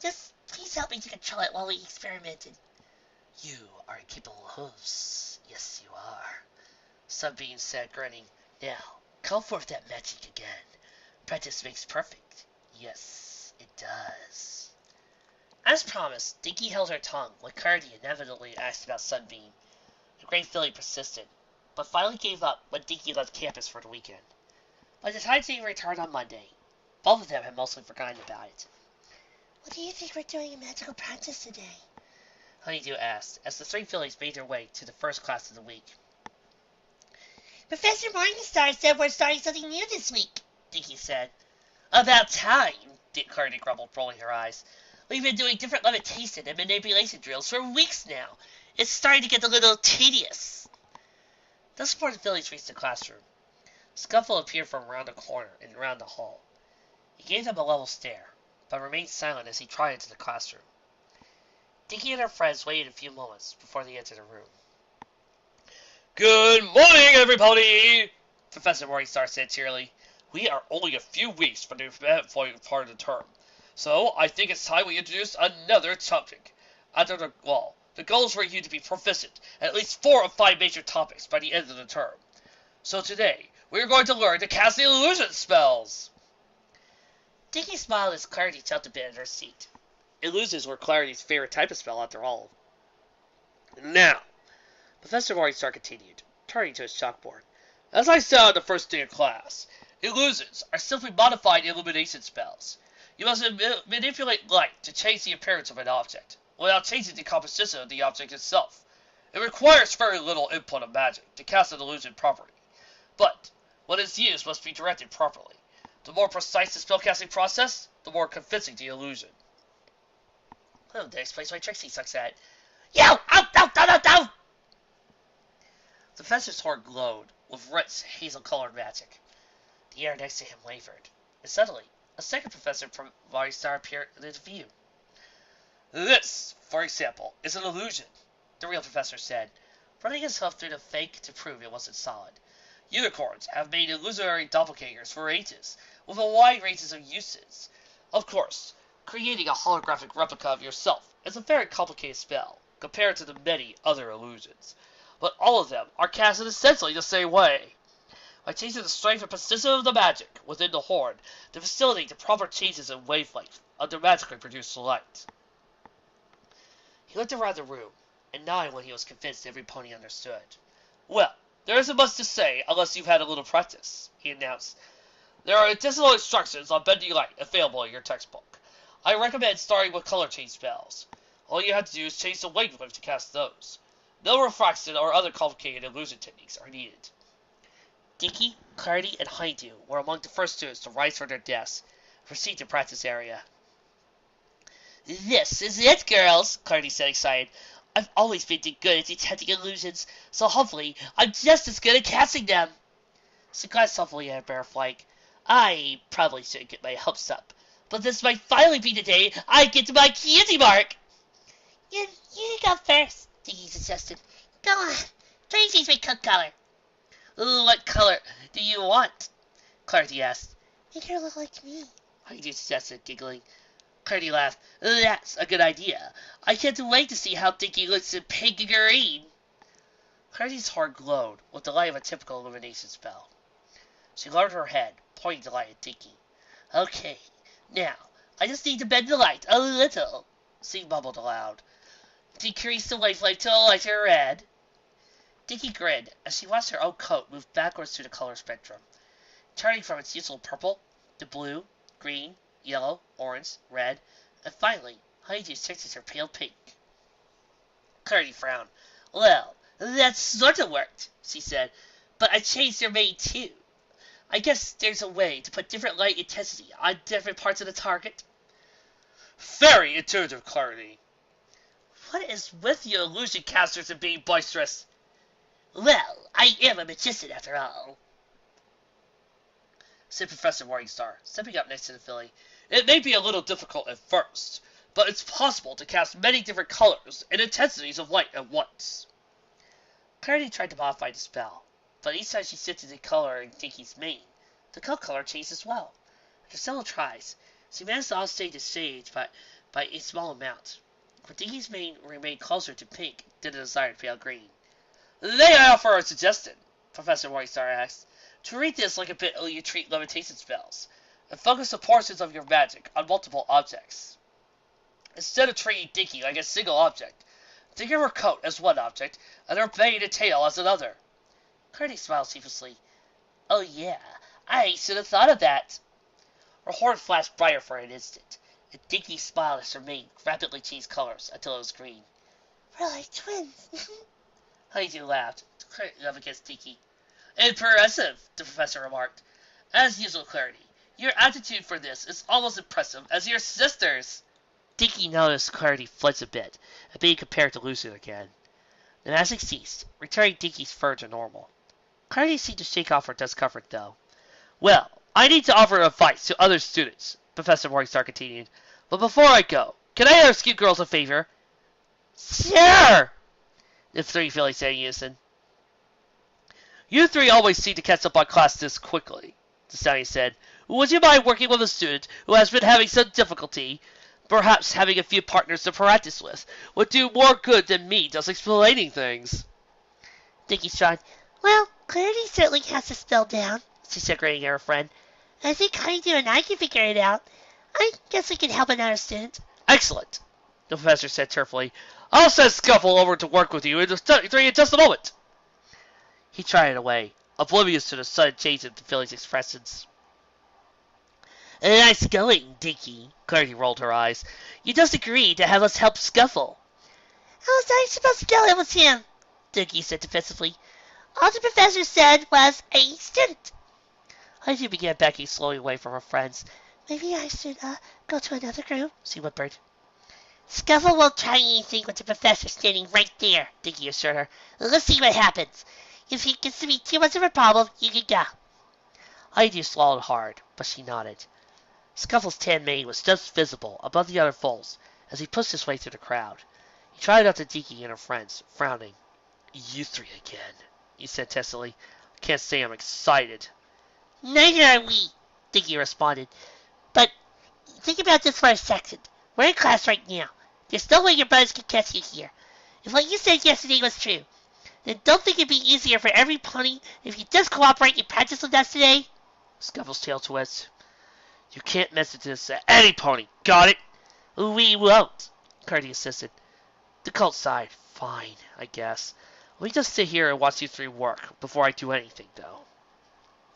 Just please help me to control it while we experimented. You are a capable host. Yes, you are, Sunbeam said, grinning. Now, call forth that magic again. Practice makes perfect. Yes, it does. As promised, Dinky held her tongue when Cardi inevitably asked about Sunbeam. The great feeling persisted, but finally gave up when Dinky left campus for the weekend. By the time they returned on Monday, both of them had mostly forgotten about it. What do you think we're doing in magical practice today? Honeydew asked, as the three fillies made their way to the first class of the week. Professor Morningstar said we're starting something new this week, Dinky said. About time, Cardi grumbled, rolling her eyes. We've been doing different levitation and manipulation drills for weeks now. It's starting to get a little tedious. Thus before the fillies reached the classroom, Scuffle appeared from around the corner and around the hall. He gave them a level stare, but remained silent as he trotted into the classroom. Dinky and her friends waited a few moments before they entered the room. Good morning, everybody! Professor Morningstar said cheerily. We are only a few weeks from the event part of the term, so I think it's time we introduce another topic. The goal is for you to be proficient at least 4 of 5 major topics by the end of the term. So today, we're going to learn to cast the illusion spells. Dinky smiled as Clarity jumped a bit in her seat. Illusions were Clarity's favorite type of spell, after all. Now, Professor Morningstar continued, turning to his chalkboard. As I said on the first day of class, illusions are simply modified illumination spells. You must manipulate light to change the appearance of an object, without changing the composition of the object itself. It requires very little input of magic to cast an illusion properly, but what is used must be directed properly. The more precise the spellcasting process, the more convincing the illusion. Oh, that explains why Trixie sucks at it. Yo! Out! Out! Out! Out! Out! The professor's horn glowed with rich, hazel-colored magic. The air next to him wavered, and suddenly, a second professor from Morningstar appeared in view. This, for example, is an illusion, the real professor said. running his hoof through the fake to prove it wasn't solid. Unicorns have made illusionary doppelgangers for ages, with a wide range of uses. Of course, creating a holographic replica of yourself is a very complicated spell, compared to the many other illusions. But all of them are cast in essentially the same way. By changing the strength and precision of the magic within the horn to facilitate the proper changes in wavelength of the magically produced light. He looked around the room, and nodded when he was convinced every pony understood. Well, there isn't much to say unless you've had a little practice, he announced. There are additional instructions on bending light available in your textbook. I recommend starting with color change spells. All you have to do is change the wavelength to cast those. No refraction or other complicated illusion techniques are needed. Dinky, Clarity, and Honeydew were among the first students to rise from their desks and proceed to the practice area. This is it, girls, Clarity said, excited. I've always been good at detecting illusions, so hopefully I'm just as good at casting them. She glanced softly at Bear Flank. I probably shouldn't get my hopes up, but this might finally be the day I get to my candy mark. You go first, Dinky suggested. Go on. Try to change my coat color. Ooh, what color do you want? Clarity asked. Make her look like me, Heidi suggested, giggling. Clarity laughed. That's a good idea. I can't wait to see how Dinky looks in pink and green. Clarity's heart glowed with the light of a typical illumination spell. She lowered her head, pointing the light at Dinky. Okay, now, I just need to bend the light a little, she mumbled aloud. Decrease the wavelength to a lighter red. Dinky grinned as she watched her own coat move backwards through the color spectrum, turning from its usual purple to blue, green, yellow, orange, red, and finally, Honeydew shifted her pale pink. Clarity frowned. Well, that sort of worked, she said, but I changed your mane too. I guess there's a way to put different light intensity on different parts of the target. Very intuitive, Clarity. What is with you illusion casters and being boisterous? Well, I am a magician after all, said Professor Morningstar, stepping up next to the filly. It may be a little difficult at first, but it's possible to cast many different colors and intensities of light at once. Clarity tried to modify the spell, but each time she shifted the color in Dinky's mane, the coat color changed as well. After several tries, she managed to offset the shades by a small amount, but Dinky's mane remained closer to pink than the desired pale green. May I offer a suggestion? Professor Morningstar asked. To read this like a bit you treat levitation spells, and focus the portions of your magic on multiple objects. Instead of treating Dinky like a single object, think of her coat as one object, and her mane and tail as another. Clarity smiled sheepishly. Oh yeah, I should have thought of that. Her horn flashed brighter for an instant, and Dinky smiled as her mane rapidly changed colors until it was green. We're like twins. Honeydew laughed, curling up against Dinky. Impressive, the professor remarked. As usual, Clarity, your attitude for this is almost impressive as your sister's. Dinky noticed Clarity flinch a bit, and being compared to Lucy again. The magic ceased, returning Dinky's fur to normal. Clarity seemed to shake off her discomfort, though. Well, I need to offer advice to other students, Professor Morningstar continued. But before I go, can I ask you girls a favor? Sure! The three fillies said in unison. You three always seem to catch up on class this quickly, the stallion said. Would you mind working with a student who has been having some difficulty? Perhaps having a few partners to practice with would do more good than me just explaining things. Dinky shrugged. Well, Clarity certainly has the spell down, she said, grinning at her friend. I think Honeydew and I can figure it out. I guess we can help another student. Excellent, the professor said cheerfully. I'll send Scuffle over to work with you in just a moment. He trotted away, oblivious to the sudden change in the filly's expressions. Nice going, Dinky, Clarity rolled her eyes. You just agreed to have us help Scuffle. How was I supposed to tell it was him? Dinky said defensively. All the professor said was a student. Honeydew began backing slowly away from her friends. Maybe I should go to another group, she whimpered. Scuffle won't try anything with the professor standing right there, Dinky assured her. Let's see what happens. If he gets to be too much of a problem, you can go. Honeydew swallowed hard, but she nodded. Scuffle's tan mane was just visible above the other foals as he pushed his way through the crowd. He trotted up to Dinky and her friends, frowning. You three again, he said testily. I can't say I'm excited. Neither are we, Dinky responded. But think about this for a second. We're in class right now. There's no way your brothers can catch you here. If what you said yesterday was true, then don't think it'd be easier for every pony if you just cooperate and practice with us today? Scuffle's tail twists. You can't message this at any pony, got it? We won't, Clarity insisted. The cult sighed. Fine, I guess. Let me just sit here and watch you three work before I do anything, though.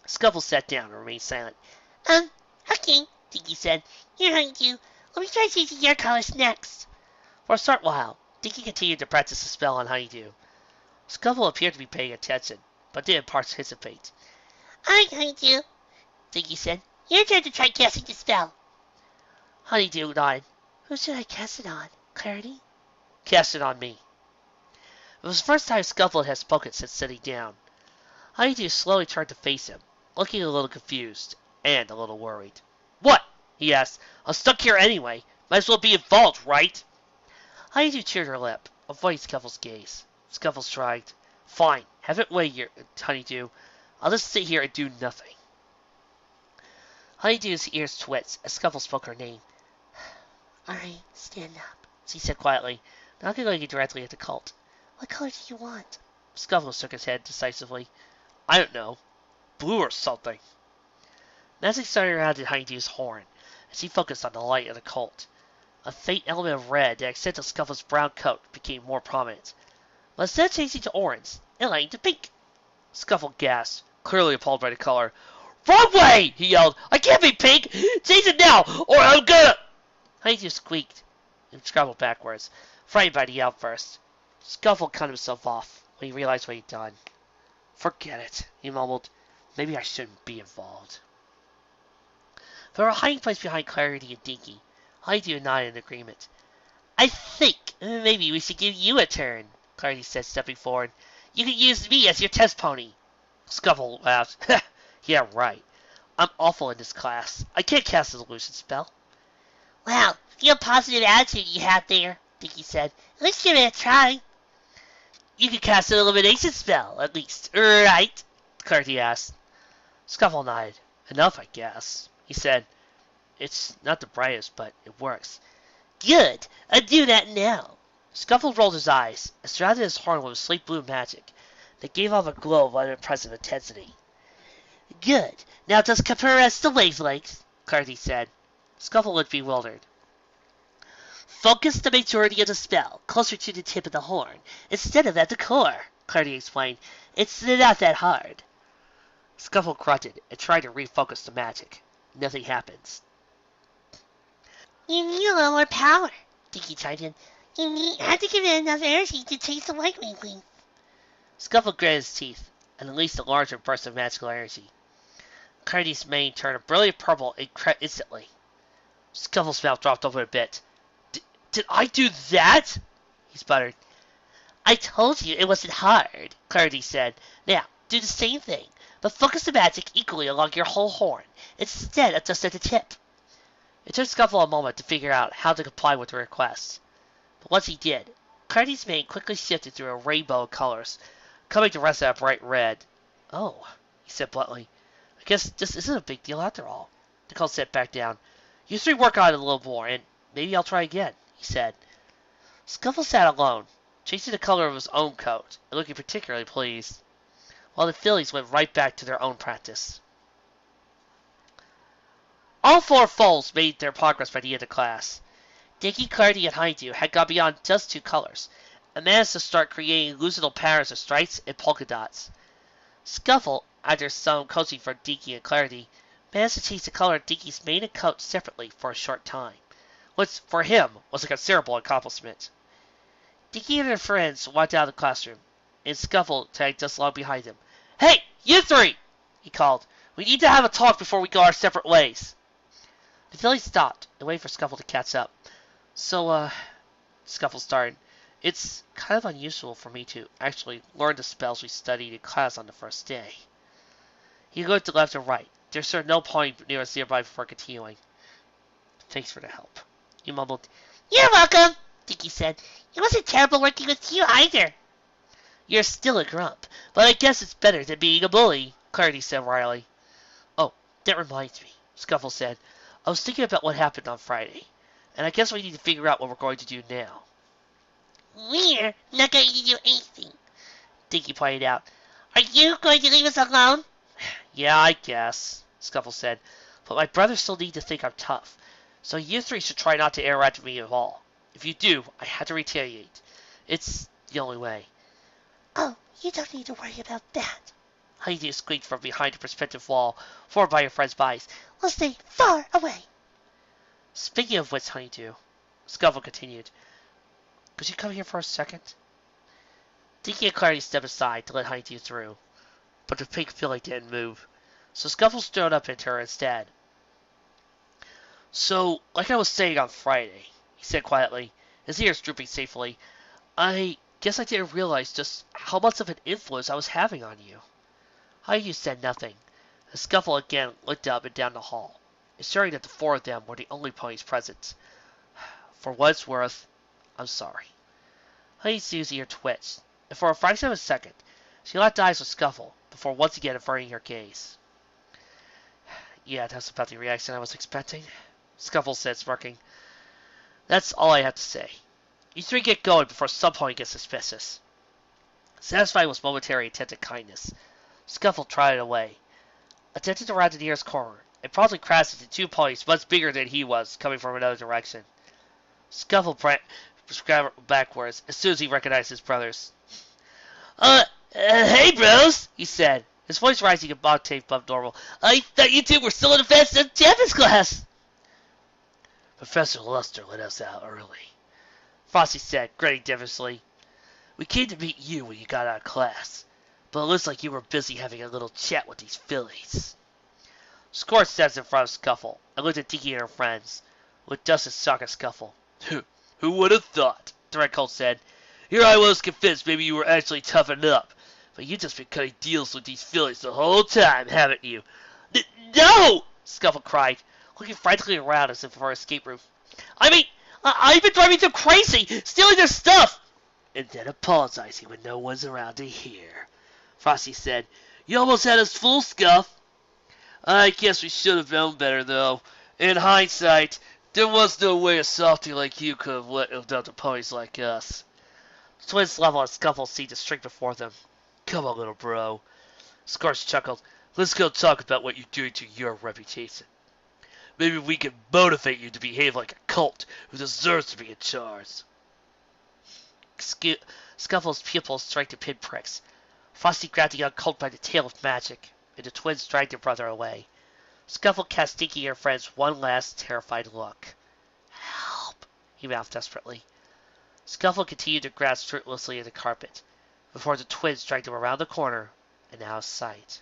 Scuffle sat down and remained silent. Okay, Dinky said. Here, Honeydew. Let me try changing your colors next. For a short while, Dinky continued to practice the spell on Honeydew. Scuffle appeared to be paying attention, but didn't participate. Alright, Honeydew, Dinky said. Your turn to try casting the spell. Honeydew nodded. Who should I cast it on? Clarity? Cast it on me. It was the first time Scuffle had spoken since sitting down. Honeydew slowly turned to face him, looking a little confused and a little worried. What? He asked. I'm stuck here anyway. Might as well be involved, right? Honeydew chewed her lip, avoiding Scuffle's gaze. Scuffle shrugged. Fine, have it way, Honeydew. I'll just sit here and do nothing. Honeydew's ears twitched as Scuffle spoke her name. Alright, stand up, she said quietly, not looking directly at the cult. What color do you want? Scuffle shook his head decisively. I don't know. Blue or something. Magic started around in Honeydew's horn as he focused on the light of the cult. A faint element of red that accented Scuffle's brown coat became more prominent. But instead of changing to orange, it lightened to pink. Scuffle gasped, clearly appalled by the color. Wrong way! He yelled. I can't be pink! Change it now, or I'm gonna... Honeydew squeaked and scrambled backwards, frightened by the outburst. Scuffle cut himself off when he realized what he'd done. Forget it, he mumbled. Maybe I shouldn't be involved. From her hiding place behind Clarity and Dinky, Honeydew nodded in agreement. I think maybe we should give you a turn, Clarity said, stepping forward. You can use me as your test pony. Scuffle laughed. Yeah, right. I'm awful in this class. I can't cast an illusion spell. Wow, real positive attitude you have there, Dinky said. Let's give it a try. You can cast an elimination spell, at least, right? Clarity asked. Scuffle nodded. Enough, I guess, he said. It's not the brightest, but it works. Good. I'll do that now. Scuffle rolled his eyes and surrounded his horn with slate blue magic that gave off a glow of unimpressive intensity. Good. Now just compress the wavelength, Clarity said. Scuffle looked bewildered. Focus the majority of the spell closer to the tip of the horn instead of at the core, Clarity explained. It's not that hard. Scuffle grunted and tried to refocus the magic. Nothing happens. You need a little more power, Dinky chimed in. You have to give it enough energy to chase the white wavelength. Scuffle gritted his teeth and released a larger burst of magical energy. Clarity's mane turned a brilliant purple instantly. Scuffle's mouth dropped open a bit. Did I do that? He sputtered. I told you it wasn't hard, Clarity said. Now, do the same thing, but focus the magic equally along your whole horn, instead of just at the tip. It took Scuffle a moment to figure out how to comply with the request. But once he did, Clarity's mane quickly shifted through a rainbow of colors, coming to rest at a bright red. Oh, he said bluntly. I guess this isn't a big deal after all. The cult sat back down. You three work on it a little more, and maybe I'll try again, he said. Scuffle sat alone, changing the color of his own coat, and looking particularly pleased, while the fillies went right back to their own practice. All four foals made their progress by the end of class. Dinky, Clarity, and Honeydew had gone beyond just two colors, and managed to start creating illusional patterns of stripes and polka dots. Scuffle, after some coaching from Dinky and Clarity, managed to change the color of Dinky's mane and coat separately for a short time, which, for him, was a considerable accomplishment. Dinky and her friends walked out of the classroom, and Scuffle tagged just along behind him. Hey, you three! He called. We need to have a talk before we go our separate ways. The filly stopped and waited for Scuffle to catch up. So, Scuffle started. It's kind of unusual for me to actually learn the spells we studied in class on the first day. He looked to left and right. There's sure no point near us nearby before continuing. Thanks for the help, he mumbled. You're welcome, Dinky said. It wasn't terrible working with you either. You're still a grump, but I guess it's better than being a bully, Clarity said wryly. Oh, that reminds me, Scuffle said. I was thinking about what happened on Friday, and I guess we need to figure out what we're going to do now. We're not going to do anything, Dinky pointed out. Are you going to leave us alone? Yeah, I guess, Scuffle said, but my brothers still need to think I'm tough, so you three should try not to interact with me at all. If you do, I have to retaliate. It's the only way. Oh, you don't need to worry about that, Honeydew squeaked from behind a perspective wall formed by her friend's bodies. We'll stay far away. Speaking of which, Honeydew, Scuffle continued, could you come here for a second? Dinky and Clarity stepped aside to let Honeydew through, but the pink filly didn't move, so Scuffle strode up into her instead. So, like I was saying on Friday, he said quietly, his ears drooping safely, I guess I didn't realize just how much of an influence I was having on you. Honeydew said nothing. The Scuffle again looked up and down the hall, assuring that the four of them were the only ponies present. For what it's worth, I'm sorry. Honeydew's ear twitched, and for a fraction of a second, she locked eyes with Scuffle before once again averting her gaze. Yeah, that's about the reaction I was expecting, Scuffle said, smirking. That's all I have to say. You three get going before some pony gets suspicious. Satisfied with momentary attempted kindness, Scuffle trotted away, attempted to round the nearest corner, and promptly crashed into two ponies much bigger than he was, coming from another direction. Scuffle scrambled backwards as soon as he recognized his brothers. Hey, bros, he said, his voice rising a octave above normal. I thought you two were still in the advanced champions class. Professor Luster let us out early, Frosty said, grinning deviously. We came to meet you when you got out of class, but it looks like you were busy having a little chat with these fillies. Scorch stepped in front of Scuffle and looked at Dinky and her friends, with just as shock as Scuffle. Who would have thought? The Red Colt said. Here I was convinced maybe you were actually toughened up, but you've just been cutting deals with these fillies the whole time, haven't you? No! Scuffle cried, looking frantically around as if for an escape route. I mean, I've been driving them crazy, stealing their stuff! And then apologizing when no one's around to hear, Frosty said. You almost had us full, Scuff. I guess we should have known better, though. In hindsight, there was no way a softy like you could have let down to ponies like us. The twins level and Scuffle seemed to shrink before them. Come on, little bro. Scorch chuckled. Let's go talk about what you're doing to your reputation. Maybe we can motivate you to behave like a cult who deserves to be in charge. Scuffle's pupils strike to pinpricks. Frosty grabbed the young colt by the tail of magic, and the twins dragged their brother away. Scuffle cast Dinky and her friends one last terrified look. Help, he mouthed desperately. Scuffle continued to grasp fruitlessly at the carpet, before the twins dragged him around the corner and out of sight.